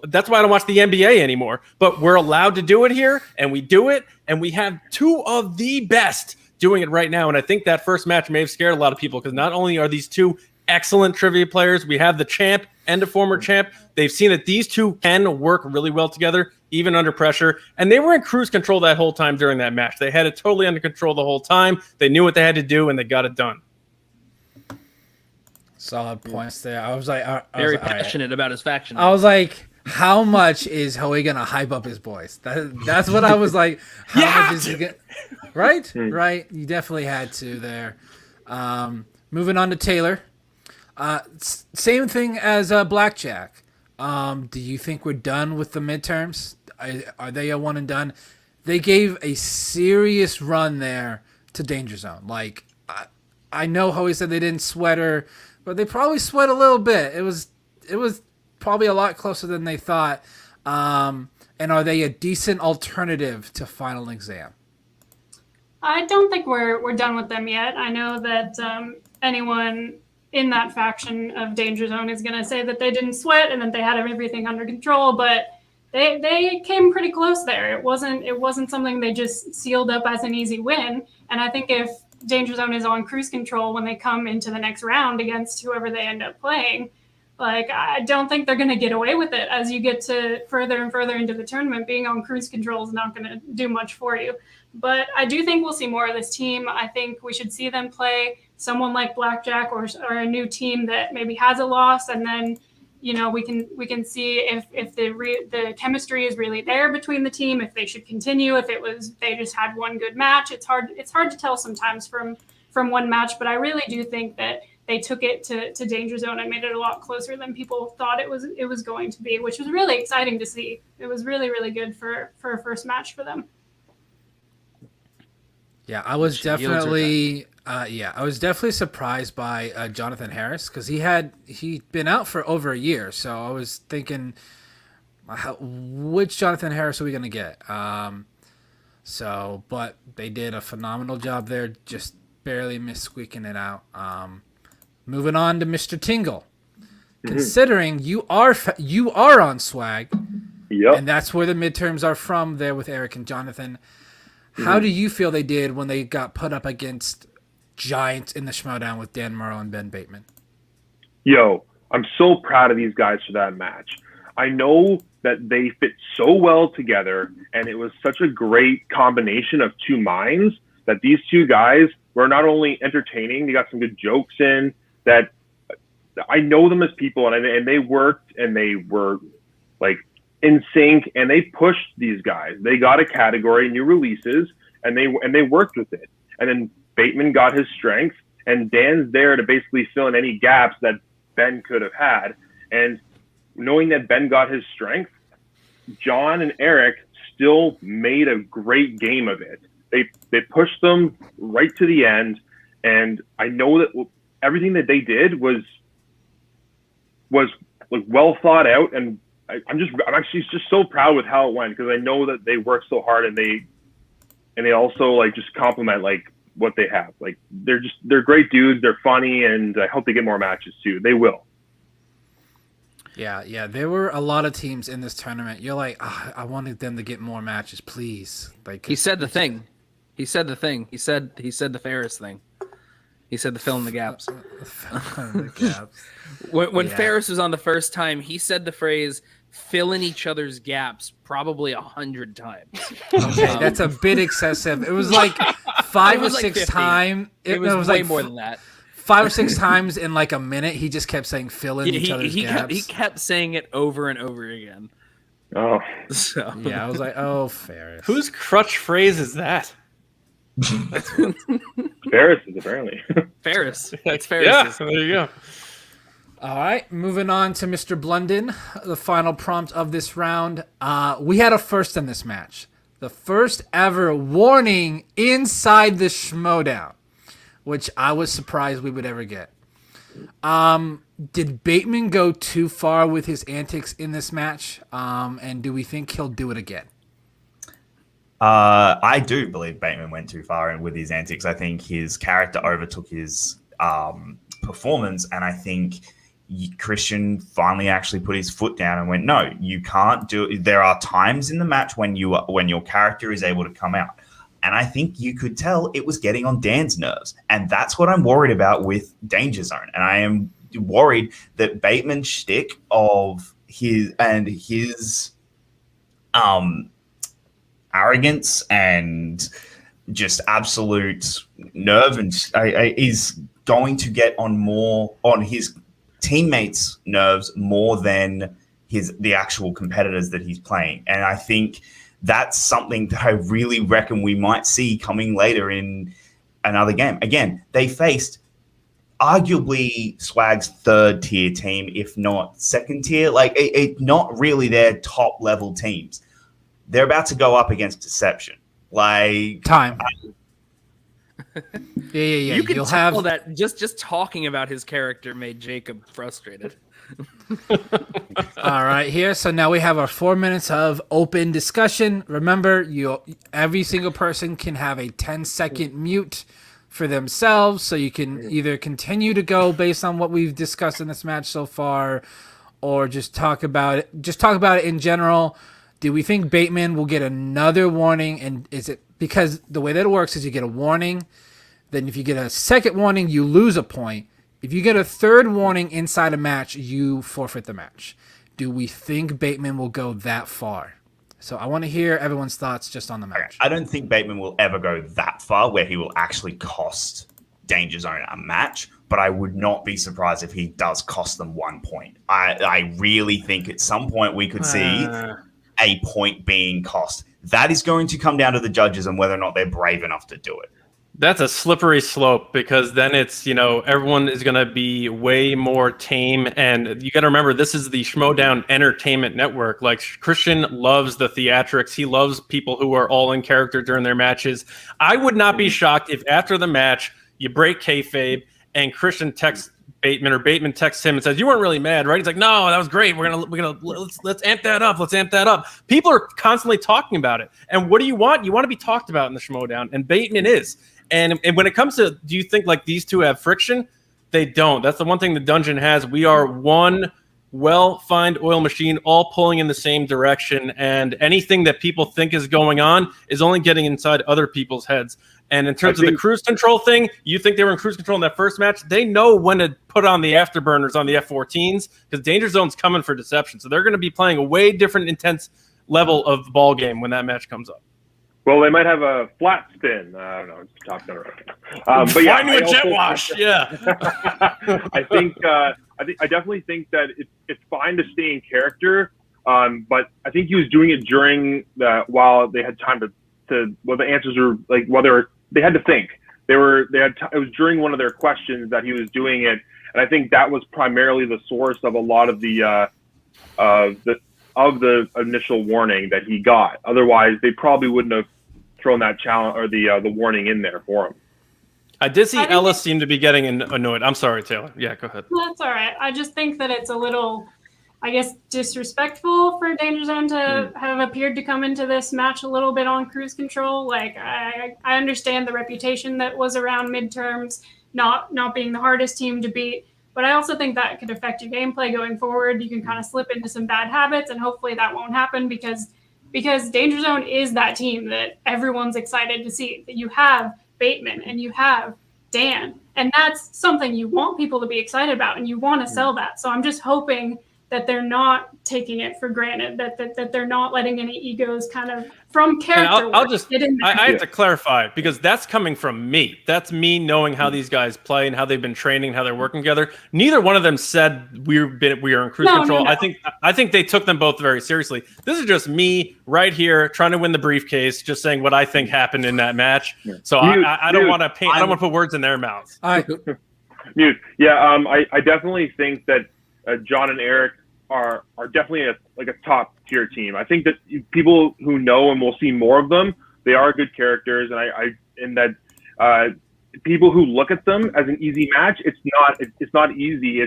That's why I don't watch the NBA anymore. But we're allowed to do it here, and we do it, and we have 2 of the best doing it right now. And I think that first match may have scared a lot of people because not only are these 2 excellent trivia players, we have the champ and a former champ. They've seen that these 2 can work really well together, even under pressure. And they were in cruise control that whole time during that match. They had it totally under control the whole time. They knew what they had to do, and they got it done. Solid points there. I was like, very passionate about his faction. I was like, how much is Hoey gonna hype up his boys? That's what I was like. How much is he gonna? Right, right. You definitely had to there. Moving on to Taylor. Same thing as Blackjack. Do you think we're done with the midterms? Are they a one and done? They gave a serious run there to Danger Zone. Like, I know Hoey said they didn't sweat her, but they probably sweat a little bit. It was probably a lot closer than they thought. And are they a decent alternative to Final Exam? I don't think we're done with them yet. I know that anyone in that faction of Danger Zone is going to say that they didn't sweat and that they had everything under control, but they came pretty close there. It wasn't something they just sealed up as an easy win. And I think if Danger Zone is on cruise control when they come into the next round against whoever they end up playing, like, I don't think they're going to get away with it. As you get to further and further into the tournament, being on cruise control is not going to do much for you. But I do think we'll see more of this team. I think we should see them play someone like Blackjack or a new team that maybe has a loss, and then, you know, we can see if the chemistry is really there between the team, if they should continue, if they just had one good match. It's hard to tell sometimes from one match, but I really do think that they took it to Danger Zone and made it a lot closer than people thought it was going to be, which was really exciting to see. It was really, really good for a first match for them. Yeah, I was definitely surprised by Jonathan Harris, because he'd been out for over a year. So I was thinking, which Jonathan Harris are we going to get? But they did a phenomenal job there, just barely missed squeaking it out. Moving on to Mr. Tingle. Considering you are on swag, Yep. and that's where the midterms are from there with Eric and Jonathan. How do you feel they did when they got put up against giants in the Schmoedown with Dan Murrow and Ben Bateman? Yo, I'm so proud of these guys for that match. I know that they fit so well together, and it was such a great combination of two minds that these two guys were not only entertaining, they got some good jokes in, that I know them as people, and they worked, and they were like in sync, and they pushed these guys. They got a category, new releases, and they worked with it. And then Bateman got his strength, and Dan's there to basically fill in any gaps that Ben could have had. And knowing that Ben got his strength, John and Eric still made a great game of it. They pushed them right to the end, and I know that everything that they did was like well thought out, and I'm actually just so proud with how it went, because I know that they worked so hard, and they also like just compliment like what they have. Like they're great dudes, they're funny, and I hope they get more matches too. They will. Yeah. There were a lot of teams in this tournament. You're like, I wanted them to get more matches, please. Like He said the thing. He said the thing. He said the Ferris thing. He said the fill in the gaps. When Ferris was on the first time, he said the phrase "fill in each other's gaps" probably 100 times. Okay, that's a bit excessive. It was like five or six times. It was way more than that. 5 or 6 times in like a minute, he just kept saying "fill in each other's gaps." He kept saying it over and over again. Oh, So Yeah, I was like, "Oh, Ferris." Whose crutch phrase is that? Ferris is apparently. Ferris. That's Ferris. Yeah, there you go. All right, moving on to Mr. Blunden, the final prompt of this round. We had a first in this match. The first ever warning inside the Schmoedown, which I was surprised we would ever get. Did Bateman go too far with his antics in this match? And do we think he'll do it again? I do believe Bateman went too far with his antics. I think his character overtook his performance, and I think Christian finally actually put his foot down and went, "No, you can't do it." There are times in the match when your character is able to come out, and I think you could tell it was getting on Dan's nerves, and that's what I'm worried about with Danger Zone. And I am worried that Bateman's shtick of his arrogance and just absolute nerve and is going to get on his teammates' nerves more than the actual competitors that he's playing. And I think that's something that I really reckon we might see coming later in another game. Again, they faced arguably Swag's third tier team, if not second tier. Like it not really their top level teams. They're about to go up against Deception. Like Time. Yeah. You can tell that just talking about his character made Jacob frustrated. All right, here. So now we have our 4 minutes of open discussion. Remember, every single person can have a 10-second mute for themselves, so you can either continue to go based on what we've discussed in this match so far, or just talk about it. Just talk about it in general. Do we think Bateman will get another warning? And is it because the way that it works is you get a warning, then if you get a second warning, you lose a point. If you get a third warning inside a match, you forfeit the match. Do we think Bateman will go that far? So I want to hear everyone's thoughts just on the match. I don't think Bateman will ever go that far where he will actually cost Danger Zone a match, but I would not be surprised if he does cost them 1 point. I really think at some point we could see a point being cost. That is going to come down to the judges and whether or not they're brave enough to do it. That's a slippery slope because then it's, everyone is going to be way more tame. And you got to remember, this is the Schmoedown Entertainment Network. Like, Christian loves the theatrics. He loves people who are all in character during their matches. I would not be shocked if after the match, you break kayfabe and Christian texts Bateman or Bateman texts him and says, "You weren't really mad, right?" He's like, "No, that was great. Let's amp that up. Let's amp that up." People are constantly talking about it. And what do you want? You want to be talked about in the Schmoedown, and Bateman is. And when it comes to, do you think like these two have friction? They don't. That's the one thing the dungeon has. We are one well-fined oil machine, all pulling in the same direction. And anything that people think is going on is only getting inside other people's heads. And in terms of the cruise control thing, you think they were in cruise control in that first match? They know when to put on the afterburners on the F-14s because Danger Zone's coming for deception. So they're going to be playing a way different intense level of ball game when that match comes up. Well, they might have a flat spin. I don't know. It's talking around. But yeah, find you a jet wash. Yeah. I definitely think that it's fine to stay in character. But I think he was doing it during while they had time to well, the answers were like whether they had to think. It was during one of their questions that he was doing it, and I think that was primarily the source of a lot of the initial warning that he got. Otherwise, they probably wouldn't have thrown that challenge or the warning in there for him. I did see Ellis seem to be getting annoyed. I'm sorry, Taylor. Yeah, go ahead. That's all right. I just think that it's a little, I guess, disrespectful for Danger Zone to have appeared to come into this match a little bit on cruise control. Like, I understand the reputation that was around midterms, not being the hardest team to beat. But I also think that could affect your gameplay going forward. You can kind of slip into some bad habits, and hopefully that won't happen because Danger Zone is that team that everyone's excited to see. That you have Bateman and you have Dan, and that's something you want people to be excited about, and you want to sell that. So I'm just hoping that they're not taking it for granted, that they're not letting any egos kind of from character. I have to clarify because that's coming from me. That's me knowing how these guys play and how they've been training and how they're working together. Neither one of them said we are in cruise control. No. I think they took them both very seriously. This is just me right here trying to win the briefcase, just saying what I think happened in that match. Yeah. So I don't want to paint. I don't want to put words in their mouths. Mute. Yeah. I definitely think that John and Eric are definitely a top tier team. I think that people who know and will see more of them, they are good characters, and that people who look at them as an easy match, it's not easy.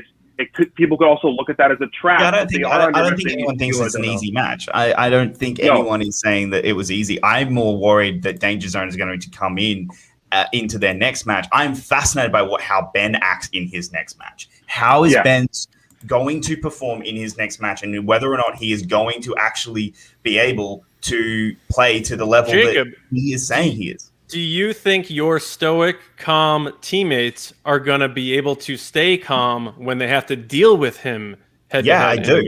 People could also look at that as a trap. Yeah, I don't think anyone thinks it's an easy match. I don't think anyone is saying that it was easy. I'm more worried that Danger Zone is going to come into their next match. I'm fascinated by how Ben acts in his next match. How is Ben going to perform in his next match, and whether or not he is going to actually be able to play to the level that he is saying he is. Do you think your stoic, calm teammates are going to be able to stay calm when they have to deal with him? I do.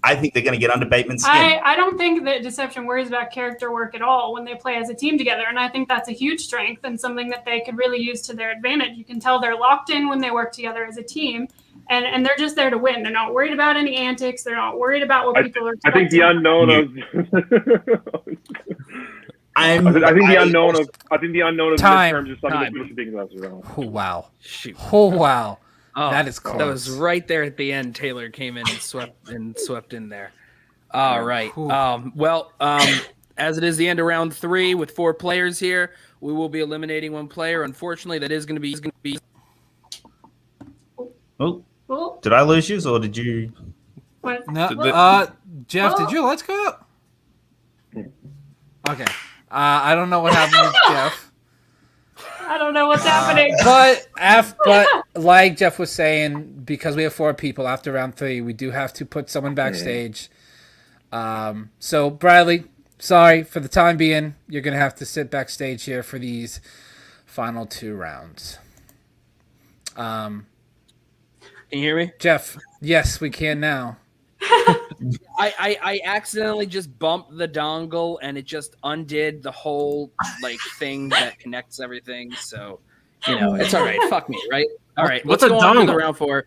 I think they're going to get under Bateman's skin. I don't think that Deception worries about character work at all when they play as a team together, and I think that's a huge strength and something that they could really use to their advantage. You can tell they're locked in when they work together as a team. And they're just there to win. They're not worried about any antics. They're not worried about what people are expecting. I think the unknown of time. midterms is something that people should think about. Oh wow! Shoot! Oh wow! That is close. That was right there at the end. Taylor came in and swept in there. All right. As it is the end of round 3 with 4 players here, we will be eliminating one player. Unfortunately, that is going to be. Oh. Well, Did I lose you, or did you? what? No, Well, Jeff, did well- your lights go up? Okay. I don't know what happened with Jeff. I don't know what's happening. But like Jeff was saying, because we have 4 people after round 3, we do have to put someone backstage. So Bradley, sorry for the time being, you're gonna have to sit backstage here for these final 2 rounds. Can you hear me? Jeff, yes, we can now. I accidentally just bumped the dongle and it just undid the whole like thing that connects everything. So it's all right. Fuck me, right? All right. What's let's a go on to the dongle? round 4.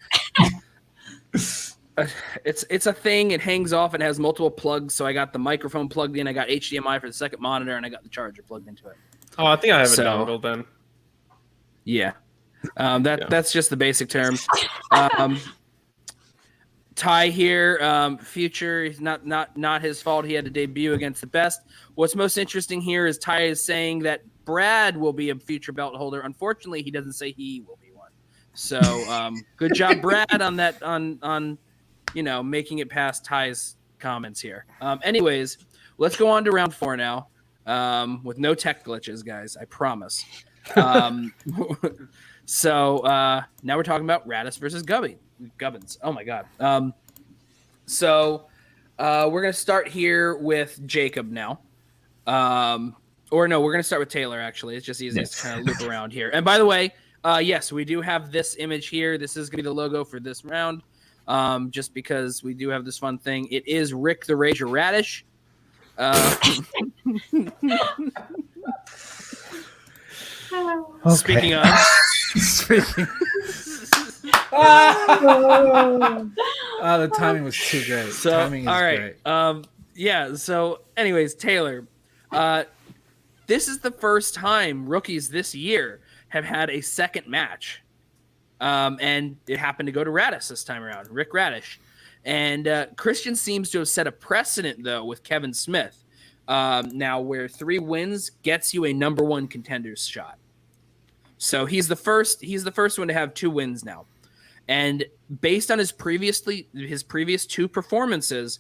It's a thing. It hangs off and has multiple plugs. So I got the microphone plugged in. I got HDMI for the second monitor, and I got the charger plugged into it. Oh, I think I have a So- dongle then. Yeah. That's just the basic terms. Ty here, future is not his fault. He had to debut against the best. What's most interesting here is Ty is saying that Brad will be a future belt holder. Unfortunately, he doesn't say he will be one. So good job, Brad, on that on making it past Ty's comments here. Anyways, let's go on to round 4 now. With no tech glitches, guys. I promise. So now we're talking about RADDUS versus Gubbins. Oh my god. So we're gonna start here with Jacob now. Or no, we're gonna start with Taylor. Actually, it's just easiest to kind of loop around here. And by the way, yes, we do have this image here. This is gonna be the logo for this round. Just because we do have this fun thing. It is Rick the Rager Radish. Speaking of, The timing was too great. so Timing is all right, great. yeah. So, anyways, Taylor, this is the first time rookies this year have had a second match, and it happened to go to RADDUS this time around, Rick Radish, and Christian seems to have set a precedent though with Kevin Smith. Now, where 3 wins gets you a number 1 contender's shot. So he's the first one to have 2 wins now. And based on his previous 2 performances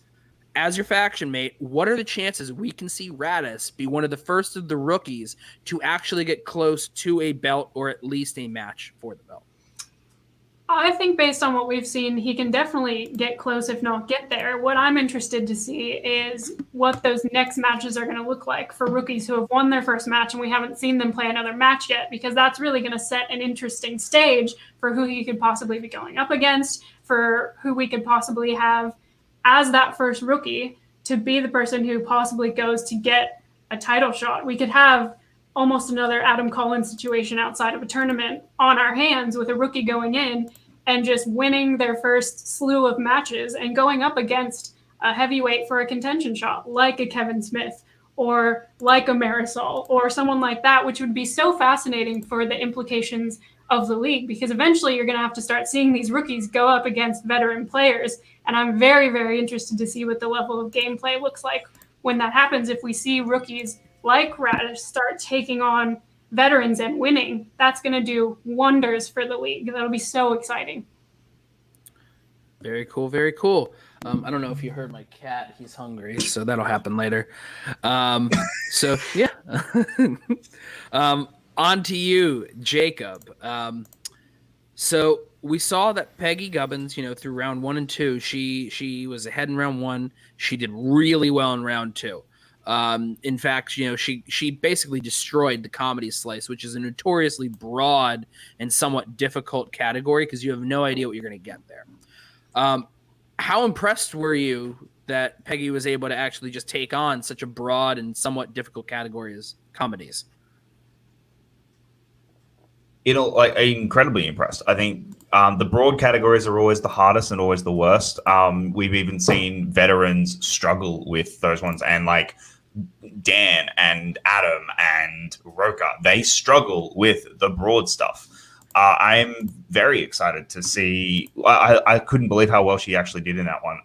as your faction mate, what are the chances we can see RADDUS be one of the first of the rookies to actually get close to a belt or at least a match for the belt? I think based on what we've seen, he can definitely get close, if not get there. What I'm interested to see is what those next matches are going to look like for rookies who have won their first match and we haven't seen them play another match yet, because that's really going to set an interesting stage for who he could possibly be going up against, for who we could possibly have as that first rookie to be the person who possibly goes to get a title shot. We could have almost another Adam Collins situation outside of a tournament on our hands with a rookie going in and just winning their first slew of matches and going up against a heavyweight for a contention shot, like a Kevin Smith or like a Marisol or someone like that, which would be so fascinating for the implications of the league, because eventually you're going to have to start seeing these rookies go up against veteran players. And I'm very, very interested to see what the level of gameplay looks like when that happens. If we see rookies like RADDUS start taking on veterans and winning, that's going to do wonders for the league. That'll be so exciting. Very cool, very cool. I don't know if you heard my cat. He's hungry, so that'll happen later. So, yeah. On to you, Jacob. So we saw that Peggy Gubbins, through round 1 and 2, she was ahead in round 1. She did really well in round 2. In fact, she basically destroyed the comedy slice, which is a notoriously broad and somewhat difficult category because you have no idea what you're going to get there. How impressed were you that Peggy was able to actually just take on such a broad and somewhat difficult category as comedies? Incredibly impressed. I think the broad categories are always the hardest and always the worst. We've even seen veterans struggle with those ones, and like Dan and Adam and Roka, they struggle with the broad stuff. I'm very excited to see. I couldn't believe how well she actually did in that one.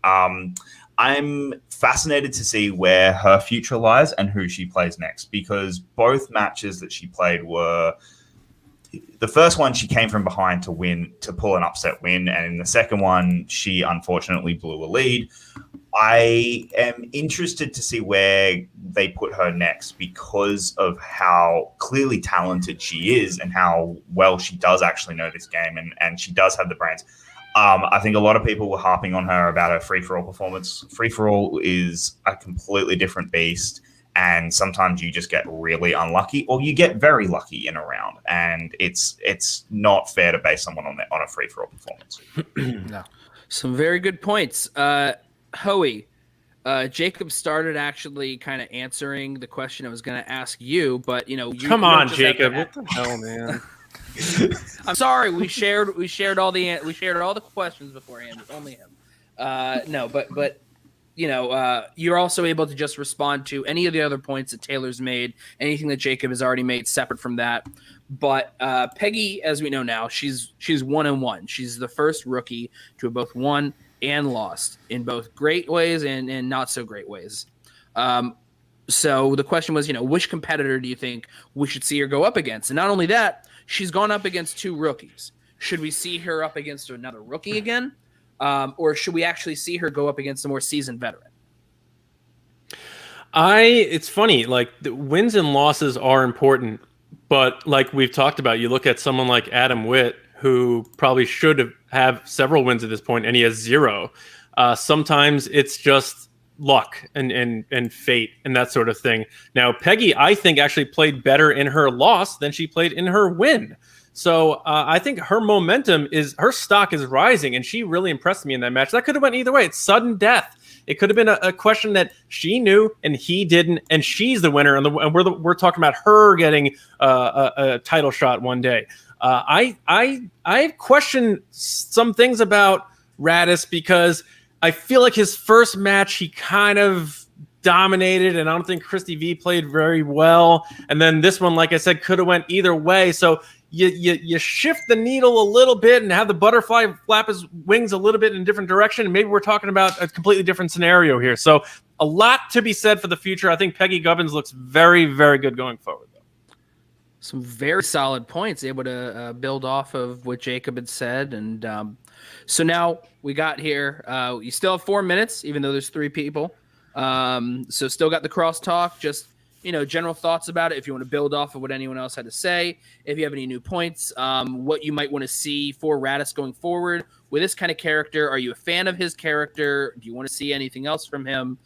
I'm fascinated to see where her future lies and who she plays next, because both matches that she played were the first one she came from behind to pull an upset win, and in the second one she unfortunately blew a lead. I am interested to see where they put her next because of how clearly talented she is and how well she does actually know this game, and she does have the brains. I think a lot of people were harping on her about her free-for-all performance. Free-for-all is a completely different beast, and sometimes you just get really unlucky or you get very lucky in a round, and it's not fair to base someone on a free-for-all performance. No. Some very good points. Hoey, Jacob started actually kind of answering the question I was going to ask you, but come on, Jacob. What the hell, man? I'm sorry. We shared all the questions beforehand. It's only him. No, but you're also able to just respond to any of the other points that Taylor's made, anything that Jacob has already made separate from that. But Peggy, as we know now, she's 1-1. She's the first rookie to have both won and lost in both great ways and not so great ways. So the question was, which competitor do you think we should see her go up against? And not only that, she's gone up against 2 rookies. Should we see her up against another rookie again? Or should we actually see her go up against a more seasoned veteran? It's funny, like the wins and losses are important, but like we've talked about, you look at someone like Adam Witt, who probably should have several wins at this point, and he has 0. Sometimes it's just luck and fate and that sort of thing. Now, Peggy, I think, actually played better in her loss than she played in her win. So I think her her stock is rising, and she really impressed me in that match. That could have went either way. It's sudden death. It could have been a question that she knew and he didn't, and she's the winner, and we're talking about her getting a title shot one day. I question some things about RADDUS because I feel like his first match he kind of dominated, and I don't think Christy V played very well. And then this one, like I said, could have went either way. So you shift the needle a little bit and have the butterfly flap his wings a little bit in a different direction. And maybe we're talking about a completely different scenario here. So a lot to be said for the future. I think Peggy Gubbins looks very, very good going forward. Some very solid points, able to build off of what Jacob had said. And so now we got here. You still have 4 minutes, even though there's 3 people. So still got the crosstalk, just, general thoughts about it. If you want to build off of what anyone else had to say, if you have any new points, what you might want to see for RADDUS going forward with this kind of character. Are you a fan of his character? Do you want to see anything else from him?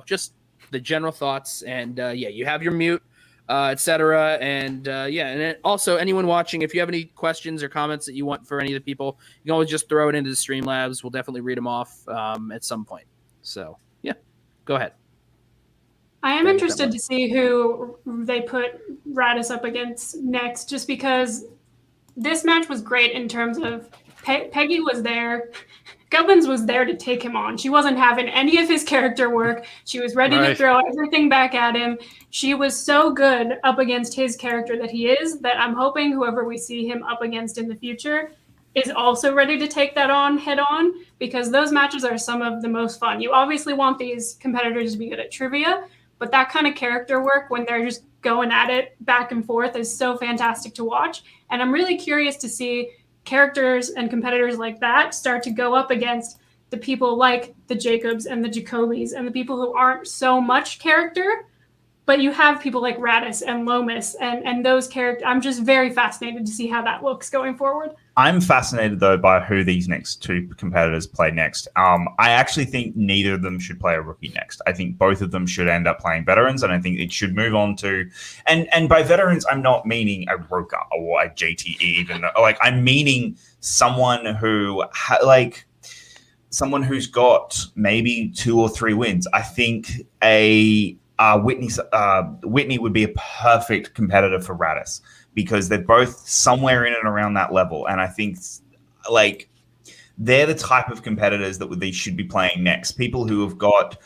Just the general thoughts. And you have your mute. Etc. And and also anyone watching, if you have any questions or comments that you want for any of the people, you can always just throw it into the Streamlabs. We'll definitely read them off at some point. So go ahead. I am interested to see who they put RADDUS up against next, just because this match was great in terms of Peggy was there. Gubbins was there to take him on. She wasn't having any of his character work. She was ready to throw everything back at him. She was so good up against his character that he is, that I'm hoping whoever we see him up against in the future is also ready to take that on head on, because those matches are some of the most fun. You obviously want these competitors to be good at trivia, but that kind of character work when they're just going at it back and forth is so fantastic to watch. And I'm really curious to see characters and competitors like that start to go up against the people like the Jacobs and the Jacobis and the people who aren't so much character, but you have people like RADDUS and Lomas and those characters. I'm just very fascinated to see how that looks going forward. I'm fascinated, though, by who these next 2 competitors play next. I actually think neither of them should play a rookie next. I think both of them should end up playing veterans, and I think it should move on to... And by veterans, I'm not meaning a Roka or a JTE even. Like, I'm meaning someone who... someone who's got maybe 2 or 3 wins. I think Whitney would be a perfect competitor for RADDUS, because they're both somewhere in and around that level. And I think they're the type of competitors that they should be playing next. People who have got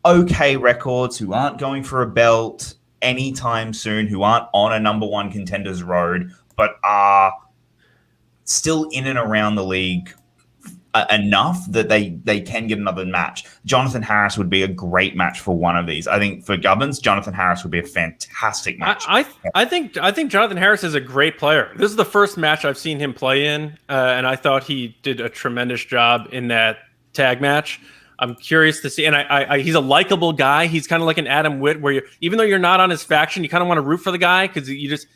okay records, who aren't going for a belt anytime soon, who aren't on a #1 contenders road, but are still in and around the league enough that they can get another match. Jonathan Harris would be a great match for one of these. I think for Gubbins, Jonathan Harris would be a fantastic match. I think Jonathan Harris is a great player. This is the first match I've seen him play in, and I thought he did a tremendous job in that tag match. I'm curious to see, and he's a likable guy. He's kind of like an Adam Witt, where even though you're not on his faction, you kind of want to root for the guy because he just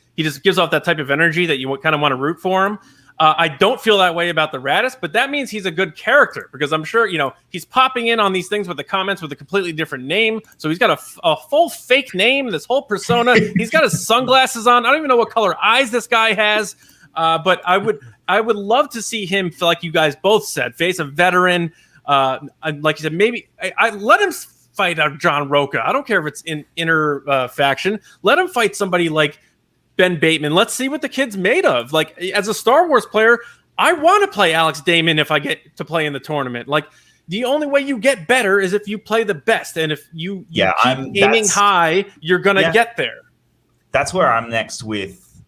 gives off that type of energy that you kind of want to root for him. I don't feel that way about the RADDUS, but that means he's a good character because I'm sure he's popping in on these things with the comments with a completely different name. So he's got a full fake name, this whole persona. He's got his sunglasses on. I don't even know what color eyes this guy has, but I would love to see him, like you guys both said, face a veteran. Like you said, maybe I let him fight John Roca. I don't care if it's in inner faction. Let him fight somebody like Ben Bateman. Let's see what the kid's made of. Like, as a Star Wars player, I want to play Alex Damon if I get to play in the tournament. Like, the only way you get better is if you play the best, and if you keep aiming high, you're gonna get there. That's where I'm next with.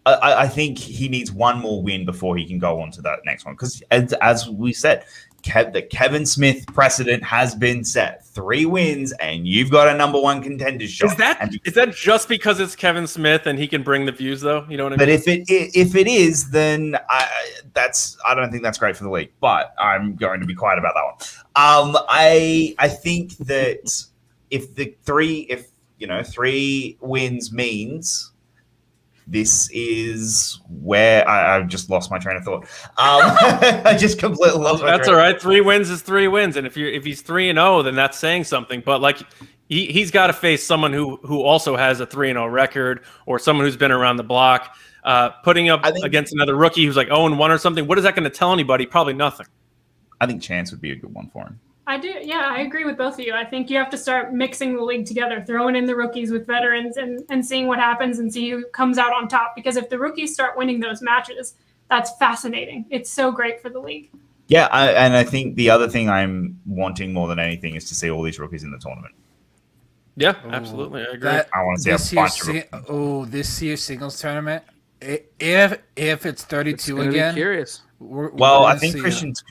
I think he needs one more win before he can go on to that next one. Because as we said, the Kevin Smith precedent has been set. 3 wins, and you've got a number 1 contender shot. Is that just because it's Kevin Smith and he can bring the views, though? You know what I mean? But if it is, then I don't think that's great for the league. But I'm going to be quiet about that one. I think that if 3 wins means. This is where I've just lost my train of thought. I just completely lost my That's all right. 3 wins is 3 wins, and if he's 3-0, then that's saying something. But like he's got to face someone who also has a 3-0 record, or someone who's been around the block, putting up against another rookie who's like 0-1 or something. What is that going to tell anybody? Probably nothing. I think Chance would be a good one for him. I do. Yeah, I agree with both of you. I think you have to start mixing the league together, throwing in the rookies with veterans and seeing what happens and see who comes out on top. Because if the rookies start winning those matches, that's fascinating. It's so great for the league. Yeah, and I think the other thing I'm wanting more than anything is to see all these rookies in the tournament. Yeah, absolutely. I agree. I want to see a bunch of this year's singles tournament, if it's 32 again. Curious. I think Christian's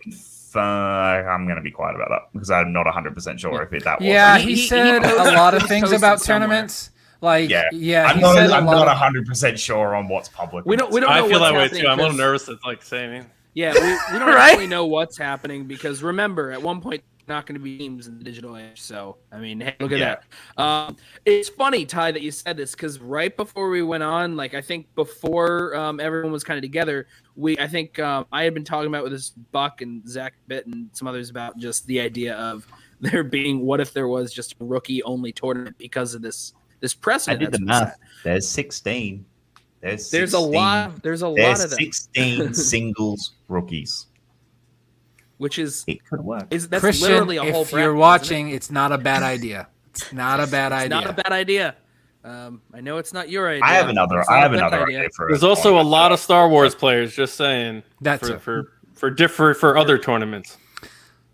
I'm going to be quiet about that because I'm not 100% sure if that was. Yeah, he said a lot of things about tournaments. Like, I'm not 100% sure on what's public. We don't know I feel that way happening too. I'm a little nervous to saying. Yeah, we don't actually know what's happening because remember, at one point, not going to be teams in the digital age. So, I mean, hey, look at that. It's funny, Ty, that you said this because right before we went on, like I think before everyone was kind of together, I had been talking about with this Buck and Zach Bitt and some others about just the idea of there being what if there was just a rookie only tournament because of this precedent. I did the math. There's 16. There's a lot of them. 16 singles rookies. Which is it could work. That's Christian, literally a whole. If you're watching, it's not a bad idea. It's not a bad idea. Not a bad idea. I know it's not your idea. I have another idea for. There's also a lot of Star Wars players. Just saying. That's for other tournaments.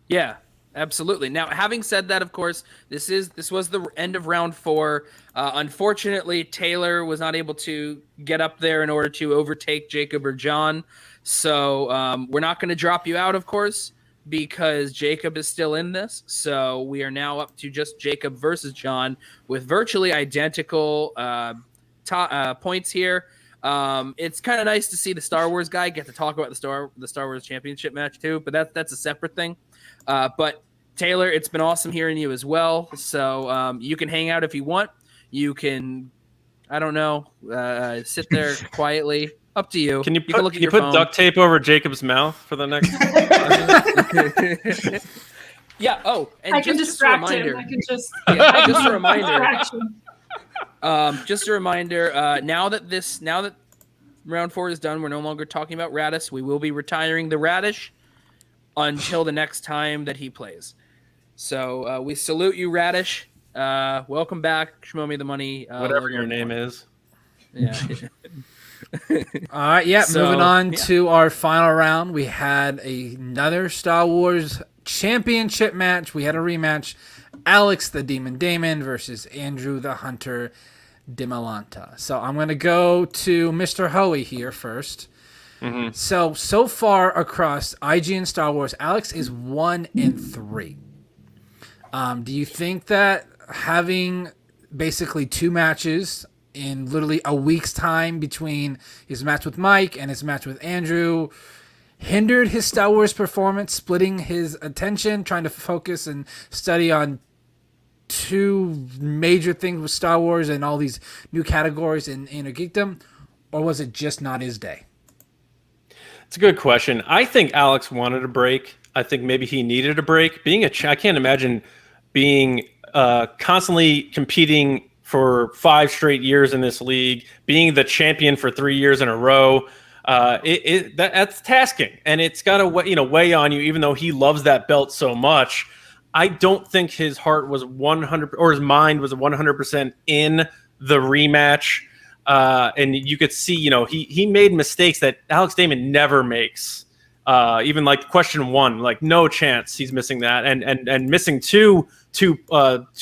Yeah, absolutely. Now, having said that, of course, this was the end of round 4. Unfortunately, Taylor was not able to get up there in order to overtake Jacob or John. So we're not going to drop you out, of course, because Jacob is still in this. So we are now up to just Jacob versus John with virtually identical points here. It's kind of nice to see the Star Wars guy get to talk about the Star Wars Championship match too, but that's a separate thing. But Taylor, it's been awesome hearing you as well. So you can hang out if you want. You can, I don't know, sit there quietly. Up to you. Can you put duct tape over Jacob's mouth for the next? Yeah. Oh, and I can distract him. I can just. Just a reminder. Just a reminder. Now that round 4 is done, we're no longer talking about RADDUS. We will be retiring the Radish until the next time that he plays. So we salute you, Radish. Welcome back, Schmoe Me the Money. Whatever your name is. Yeah. All right, moving on to our final round. We had another Star Wars championship match. We had a rematch. Alex the Demon Damon versus Andrew the Hunter DIMALANTA. So I'm going to go to Mr. Hoey here first. So far across IG and Star Wars, Alex is 1-3. Do you think that having basically 2 matches in literally a week's time between his match with Mike and his match with Andrew hindered his Star Wars performance, splitting his attention, trying to focus and study on 2 major things with Star Wars and all these new categories in Inner Geekdom? Or was it just not his day? It's a good question. I think Alex wanted a break. I think maybe he needed a break. I can't imagine being constantly competing for 5 straight years in this league, being the champion for 3 years in a row. That's tasking, and it's got to weigh on you. Even though he loves that belt so much, I don't think his heart was 100 or his mind was 100% in the rematch. And you could see, he made mistakes that Alex Damon never makes. Even like question 1, like no chance he's missing that, and missing two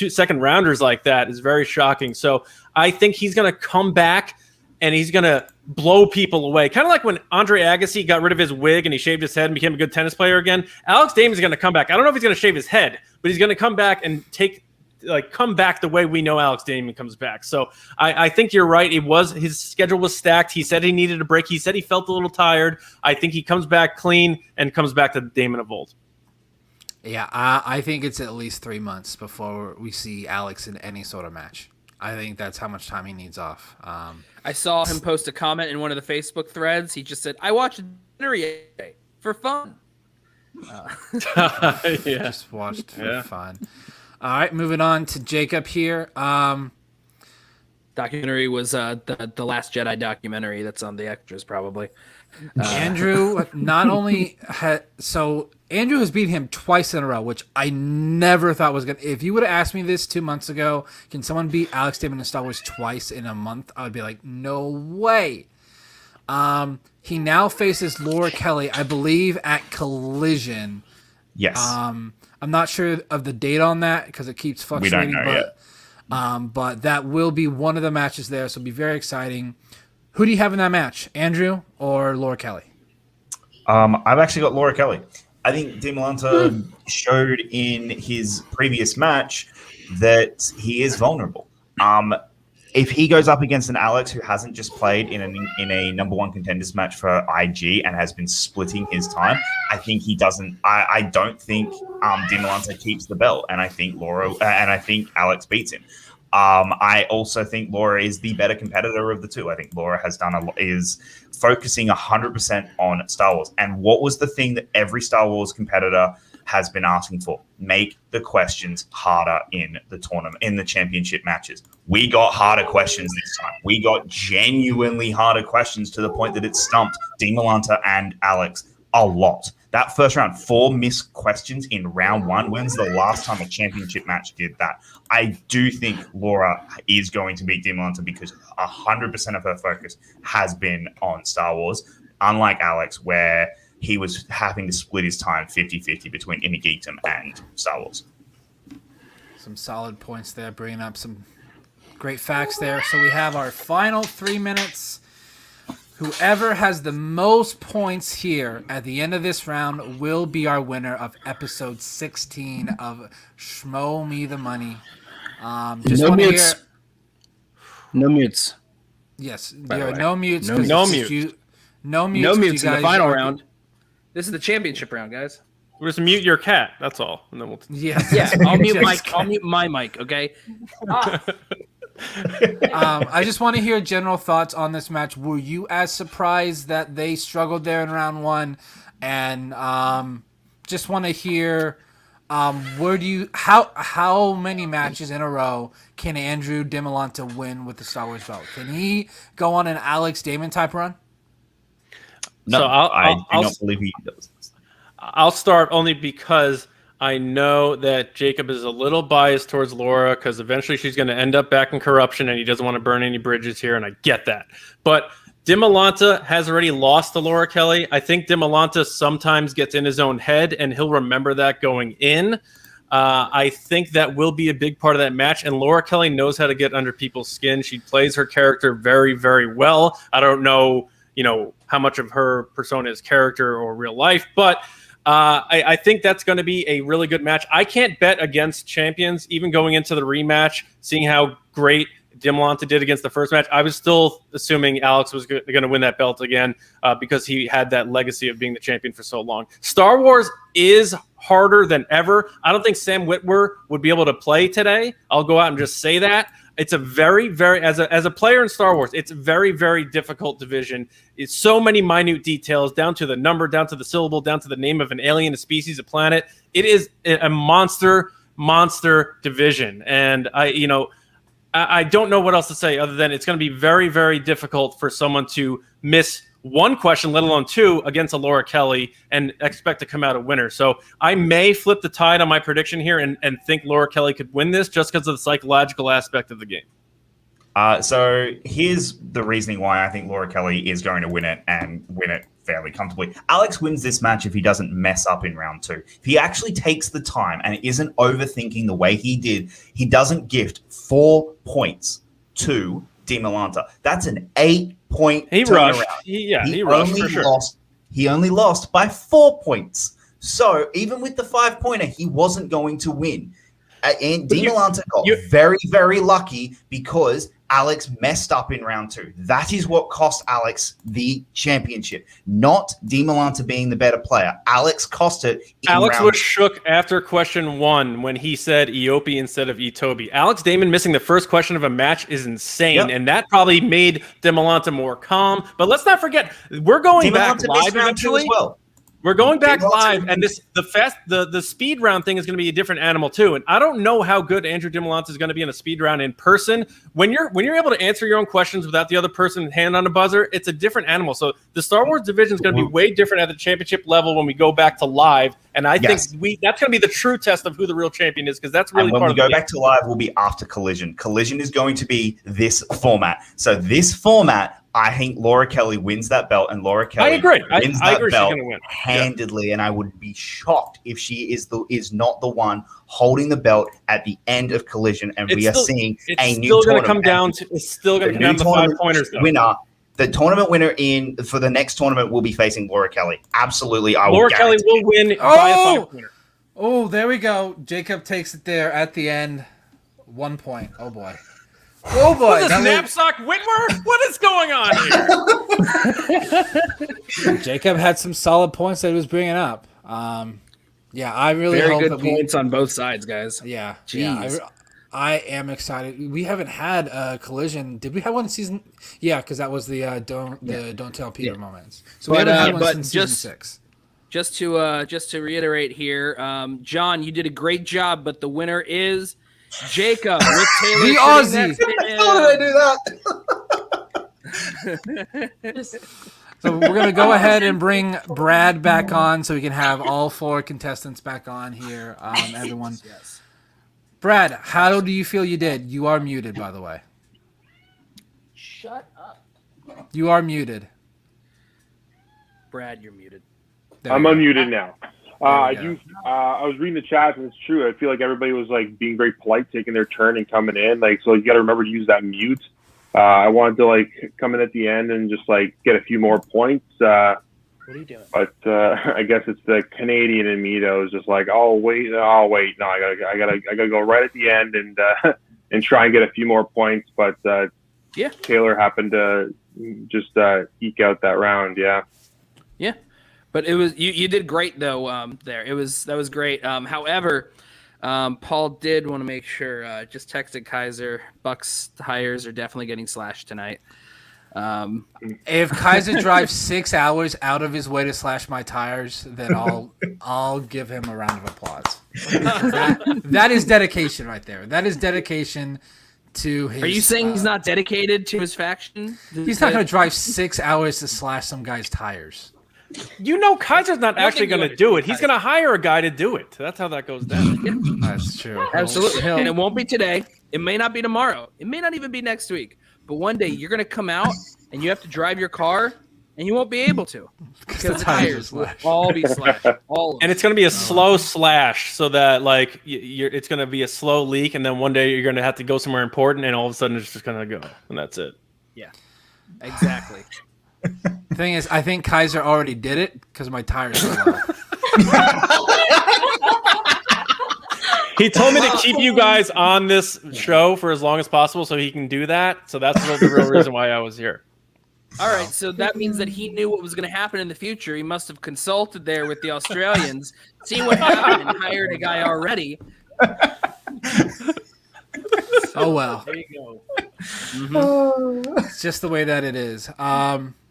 second rounders like that is very shocking. So I think he's going to come back and he's going to blow people away. Kind of like when Andre Agassi got rid of his wig and he shaved his head and became a good tennis player again. Alex Damon's going to come back. I don't know if he's going to shave his head, but he's going to come back and come back the way we know Alex Damon comes back. So I think you're right. His schedule was stacked. He said he needed a break. He said he felt a little tired. I think he comes back clean and comes back to the Damon of old. Yeah, I think it's at least 3 months before we see Alex in any sort of match. I think that's how much time he needs off. I saw him post a comment in one of the Facebook threads. He just said, "I watched dinner yesterday for fun." Just watched for fun. All right, moving on to Jacob here. Documentary was the Last Jedi documentary that's on the extras probably. Andrew Andrew has beat him twice in a row, which I never thought was going to. If you would have asked me this 2 months ago, can someone beat Alex Damon in Star Wars twice in a month? I would be like, no way. He now faces Laura Kelly, I believe, at Collision. Yes. I'm not sure of the date on that because it keeps fluctuating. We don't know yet. But that will be one of the matches there, so it'll be very exciting. Who do you have in that match, Andrew or Laura Kelly? I've actually got Laura Kelly. I think DiMalanta showed in his previous match that he is vulnerable. If he goes up against an Alex who hasn't just played in a number 1 contenders match for IG and has been splitting his time, I think he doesn't. I don't think DiMalanta keeps the belt, and I think Alex beats him. I also think Laura is the better competitor of the two. I think Laura is focusing 100% on Star Wars. And what was the thing that every Star Wars competitor has been asking for? Make the questions harder in the tournament, in the championship matches. We got harder questions this time. We got genuinely harder questions to the point that it stumped DiMalanta and Alex a lot. That first round, 4 missed questions in round 1. When's the last time a championship match did that? I do think Laura is going to beat DiMalanta because 100% of her focus has been on Star Wars, unlike Alex, where he was having to split his time 50-50 between Inner Geekdom and Star Wars. Some solid points there, bringing up some great facts there. So we have our final 3 minutes. Whoever has the most points here at the end of this round will be our winner of episode 16 of Schmoe Me the Money. Just no want to mutes. hear. No mutes. Yes, By there the are way. no mutes. No No No mutes. mutes in the guys final are- round. This is the championship round, guys. We'll just mute your cat. That's all. And then we'll. Yes. Yeah, I'll mute Just- I'll mute my mic. Okay. I just want to hear general thoughts on this match. Were you as surprised that they struggled there in round 1? And just want to hear how many matches in a row can Andrew DiMalanta win with the Star Wars belt? Can he go on an Alex Damon type run? No, So I do not believe he does. I'll start only because I know that Jacob is a little biased towards Laura because eventually she's going to end up back in corruption and he doesn't want to burn any bridges here, and I get that. But DiMalanta has already lost to Laura Kelly. I think DiMalanta sometimes gets in his own head, and he'll remember that going in. I think that will be a big part of that match, and Laura Kelly knows how to get under people's skin. She plays her character very, very well. I don't know, how much of her persona is character or real life. But I think that's going to be a really good match. I can't bet against champions, even going into the rematch, seeing how great DIMALANTA did against the first match. I was still assuming Alex was going to win that belt again because he had that legacy of being the champion for so long. Star Wars is harder than ever. I don't think Sam Witwer would be able to play today. I'll go out and just say that. It's a very, very, as a player in Star Wars, it's a very, very difficult division. It's so many minute details, down to the number, down to the syllable, down to the name of an alien, a species, a planet. It is a monster division. And I don't know what else to say other than it's going to be very, very difficult for someone to miss one question, let alone two, against a Laura Kelly and expect to come out a winner. So I may flip the tide on my prediction here and think Laura Kelly could win this just because of the psychological aspect of the game. So here's the reasoning why I think Laura Kelly is going to win it and win it fairly comfortably. Alex wins this match if he doesn't mess up in round 2. If he actually takes the time and isn't overthinking the way he did, he doesn't gift 4 points to DIMALANTA. That's an 8-point He turnaround. rushed. He rushed for sure. He only lost by 4 points. So even with the 5-pointer, he wasn't going to win. And DIMALANTA got very, very lucky because Alex messed up in round 2. That is what cost Alex the championship, not DIMALANTA being the better player. Alex cost it. Alex was shook after question 1 when he said Iopi instead of Itobi. Alex Damon missing the first question of a match is insane, and that probably made DIMALANTA more calm. But let's not forget, we're going back live eventually. As well. We're going back live, and the speed round thing is going to be a different animal too. And I don't know how good Andrew DIMALANTA is going to be in a speed round in person. When you're able to answer your own questions without the other person hand on a buzzer, it's a different animal. So the Star Wars division is going to be way different at the championship level when we go back to live. And I think that's going to be the true test of who the real champion is, because that's really when part we of the go game. back to live will be after Collision. Collision is going to be this format. So this format, I think Laura Kelly wins that belt, and Laura Kelly wins that belt handedly. And I would be shocked if she is not the one holding the belt at the end of Collision. And we are seeing a new tournament. It's still going to come down to 5 pointers. Winner. The tournament winner for the next tournament will be facing Laura Kelly. Absolutely, Laura Kelly will win by a 5-pointer. Oh, there we go. Jacob takes it there at the end. 1 point. Oh boy. Oh boy. What is Knapsack Whitmer? What is going on here? Jacob had some solid points that he was bringing up. Yeah, I really very hope good that points on both sides, guys. Yeah. Jeez. Yeah, I am excited. We haven't had a Collision. Did we have one in season? Yeah, because that was the don't tell Peter moments. So we haven't had one since season 6. Just to reiterate here, John, you did a great job, but the winner is Jacob with Taylor. The Aussie. How did I do that? So we're gonna go ahead and bring Brad back on so we can have all 4 contestants back on here. Everyone. Yes. Brad, how do you feel you did? You are muted, by the way. Shut up. You are muted. Brad, you're muted. I'm unmuted now. I was reading the chat, and it's true. I feel like everybody was being very polite, taking their turn and coming in. So you got to remember to use that mute. I wanted to come in at the end and just get a few more points. What are you doing? But I guess it's the Canadian in me that was just oh wait, no, I gotta go right at the end and try and get a few more points. But Taylor happened to just eke out that round. Yeah. But it was you did great though. That was great. However, Paul did want to make sure. Just texted Kaiser. Bucks tires are definitely getting slashed tonight. If Kaiser drives 6 hours out of his way to slash my tires, then I'll give him a round of applause. That is dedication right there. That is dedication to his. Are you saying he's not dedicated to his faction? He's not going to drive 6 hours to slash some guy's tires. Kaiser's not actually going to do it. He's going to hire a guy to do it. That's how that goes down. That's true. Absolutely. And it won't be today. It may not be tomorrow. It may not even be next week. But one day you're going to come out and you have to drive your car and you won't be able to because the tires will all be slashed. And it's going to be a slow slash so that it's going to be a slow leak. And then one day you're going to have to go somewhere important and all of a sudden it's just going to go. And that's it. Yeah, exactly. The thing is, I think Kaiser already did it because my tires are low. He told me to keep you guys on this show for as long as possible so he can do that. So that's the real reason why I was here. All right, so that means that he knew what was going to happen in the future. He must have consulted there with the Australians, seen what happened, and hired a guy already. Oh, well. There you go. It's just the way that it is.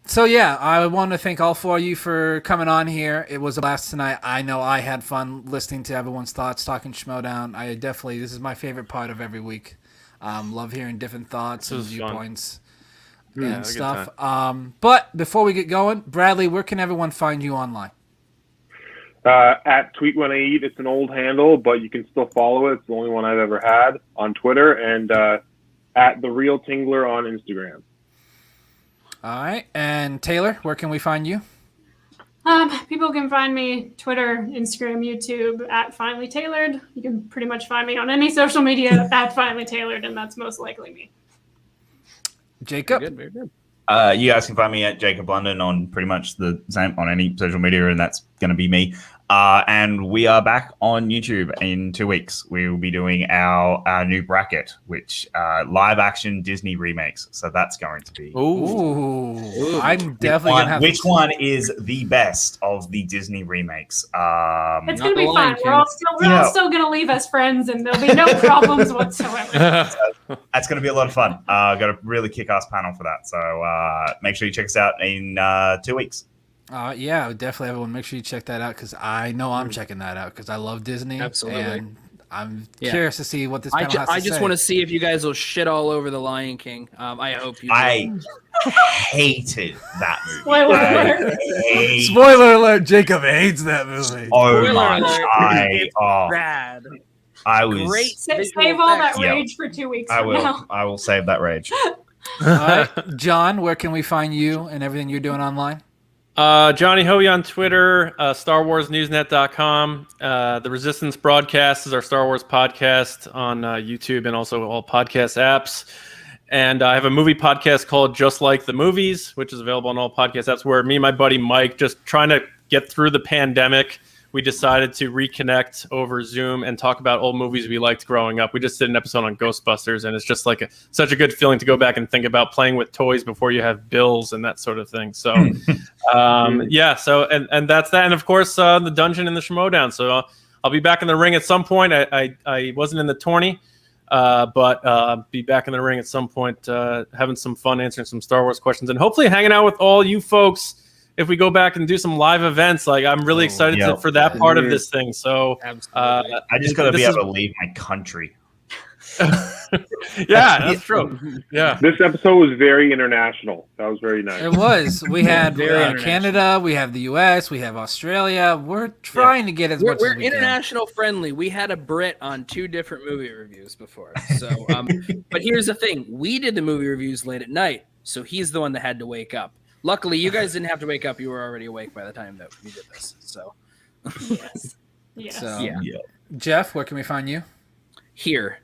So, yeah, I want to thank all four of you for coming on here. It was a blast tonight. I know I had fun listening to everyone's thoughts, talking Schmoedown. This is my favorite part of every week. Love hearing different thoughts and viewpoints and stuff. But before we get going, Bradley, where can everyone find you online? At Tweet When I Eat. It's an old handle, but you can still follow it. It's the only one I've ever had on Twitter, and at The Real Tingler on Instagram. All right. And Taylor, where can we find you? People can find me Twitter, Instagram, YouTube at Finally Tailored. You can pretty much find me on any social media at Finally Tailored, and that's most likely me. Jacob? Very good. You guys can find me at Jacob London on pretty much the same on any social media, and that's going to be me. And we are back on YouTube in 2 weeks. We will be doing our new bracket, which live action Disney remakes. So that's going to be. Ooh. I'm definitely going to have Which one is the best of the Disney remakes? It's going to be fun. We're all still going to leave as friends, and there'll be no problems whatsoever. That's going to be a lot of fun. Got a really kick-ass panel for that. So make sure you check us out in 2 weeks. Yeah, definitely everyone make sure you check that out because I know I'm checking that out because I love Disney. Absolutely. And I'm curious to see what this panel has to I just want to see if you guys will shit all over The Lion King. I hope you do. I hated that movie. Spoiler alert. Spoiler alert, Jacob hates that movie. Oh much. Rad. I was Great. Save all that rage for 2 weeks from now. I will save that rage. All right. John, where can we find you and everything you're doing online? Johnny Hoey on Twitter, StarWarsNewsNet.com. The Resistance Broadcast is our Star Wars podcast on YouTube and also all podcast apps. And I have a movie podcast called Just Like the Movies, which is available on all podcast apps, where me and my buddy Mike, just trying to get through the pandemic, we decided to reconnect over Zoom and talk about old movies we liked growing up. We just did an episode on Ghostbusters, and it's just like such a good feeling to go back and think about playing with toys before you have bills and that sort of thing. So, and that's that. And of course, the dungeon and the Schmoedown. So I'll be back in the ring at some point. I wasn't in the tourney, but be back in the ring at some point, having some fun answering some Star Wars questions and hopefully hanging out with all you folks. If we go back and do some live events, like I'm really excited for that part of this thing. So I just got to be able to leave my country. Yeah, that's true. Yeah, this episode was very international. That was very nice. It was. We had Canada, we have the U.S., we have Australia. We're trying to get as much as we can. We're international friendly. We had a Brit on 2 different movie reviews before. So, but here's the thing: we did the movie reviews late at night, so he's the one that had to wake up. Luckily, you guys didn't have to wake up. You were already awake by the time that we did this. So, Yes. So, yeah. Jeff, where can we find you? Here,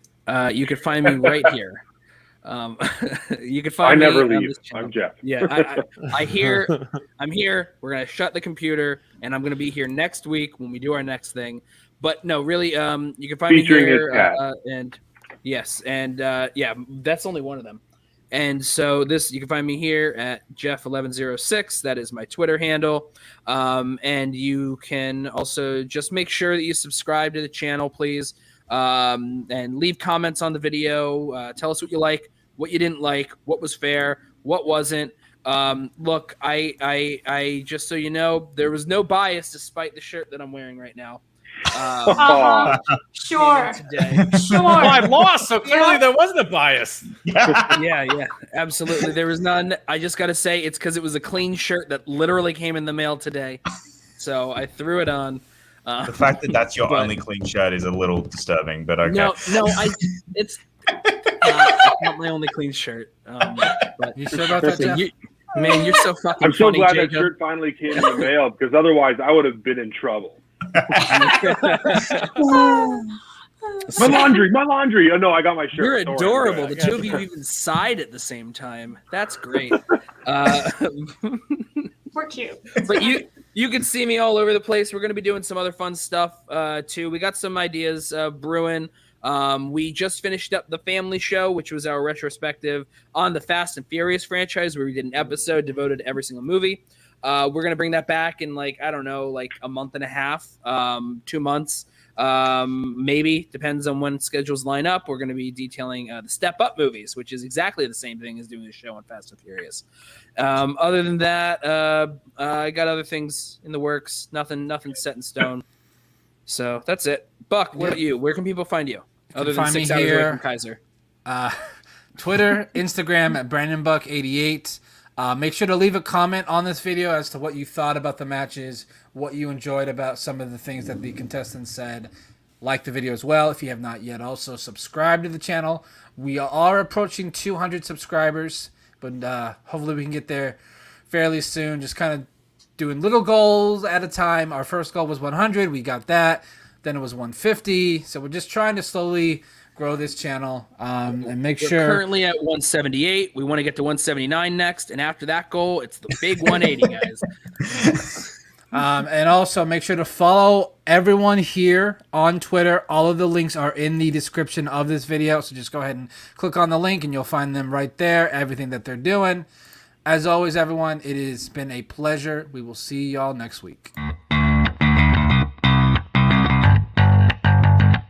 you can find me right here. You can find I me. never leave. I'm Jeff. Yeah, I'm here. We're gonna shut the computer, and I'm gonna be here next week when we do our next thing. But no, really, you can find Featuring me here. his cat. That's only one of them. And so you can find me here at Jeff1106. That is my Twitter handle. And you can also just make sure that you subscribe to the channel, please. And leave comments on the video. Tell us what you like, what you didn't like, what was fair, what wasn't. Look, I just so you know, there was no bias despite the shirt that I'm wearing right now. Sure. Well, I lost, so clearly there wasn't a bias. Yeah, absolutely. There was none. I just got to say, it's because it was a clean shirt that literally came in the mail today. So I threw it on. The fact that that's your only clean shirt is a little disturbing, but okay. No, it's not my only clean shirt. But You sure about that, Jeff? Man, you're so fucking I'm so funny, glad Jacob. that shirt finally came in the mail because otherwise I would have been in trouble. My laundry. Oh no, I got my shirt. You're Don't worry, adorable. I'm The good. two of you even sighed at the same time. That's great. Uh, We're cute. but you can see me all over the place. We're going to be doing some other fun stuff too. We got some ideas brewing. We just finished up the family show, which was our retrospective on the Fast and Furious franchise, where we did an episode devoted to every single movie. We're going to bring that back in like, I don't know, like a month and a half, 2 months. Maybe, depends on when schedules line up. We're going to be detailing the Step Up movies, which is exactly the same thing as doing a show on Fast and Furious. Other than that, I got other things in the works. Nothing set in stone. So that's it. Buck, what about you? Where can people find you? Other than 6 hours away from Kaiser. Twitter, Instagram at BrandonBuck88. Make sure to leave a comment on this video as to what you thought about the matches, what you enjoyed about some of the things that the contestants said. Like the video as well if you have not yet. Also, subscribe to the channel. We are approaching 200 subscribers, but hopefully we can get there fairly soon. Just kind of doing little goals at a time. Our first goal was 100. We got that. Then it was 150. So we're just trying to slowly grow this channel and make sure. We're currently at 178. We want to get to 179 next, and after that goal, it's the big 180, guys. And also make sure to follow everyone here on Twitter. All of the links are in the description of this video, so just go ahead and click on the link, and you'll find them right there. Everything that they're doing. As always, everyone, it has been a pleasure. We will see y'all next week.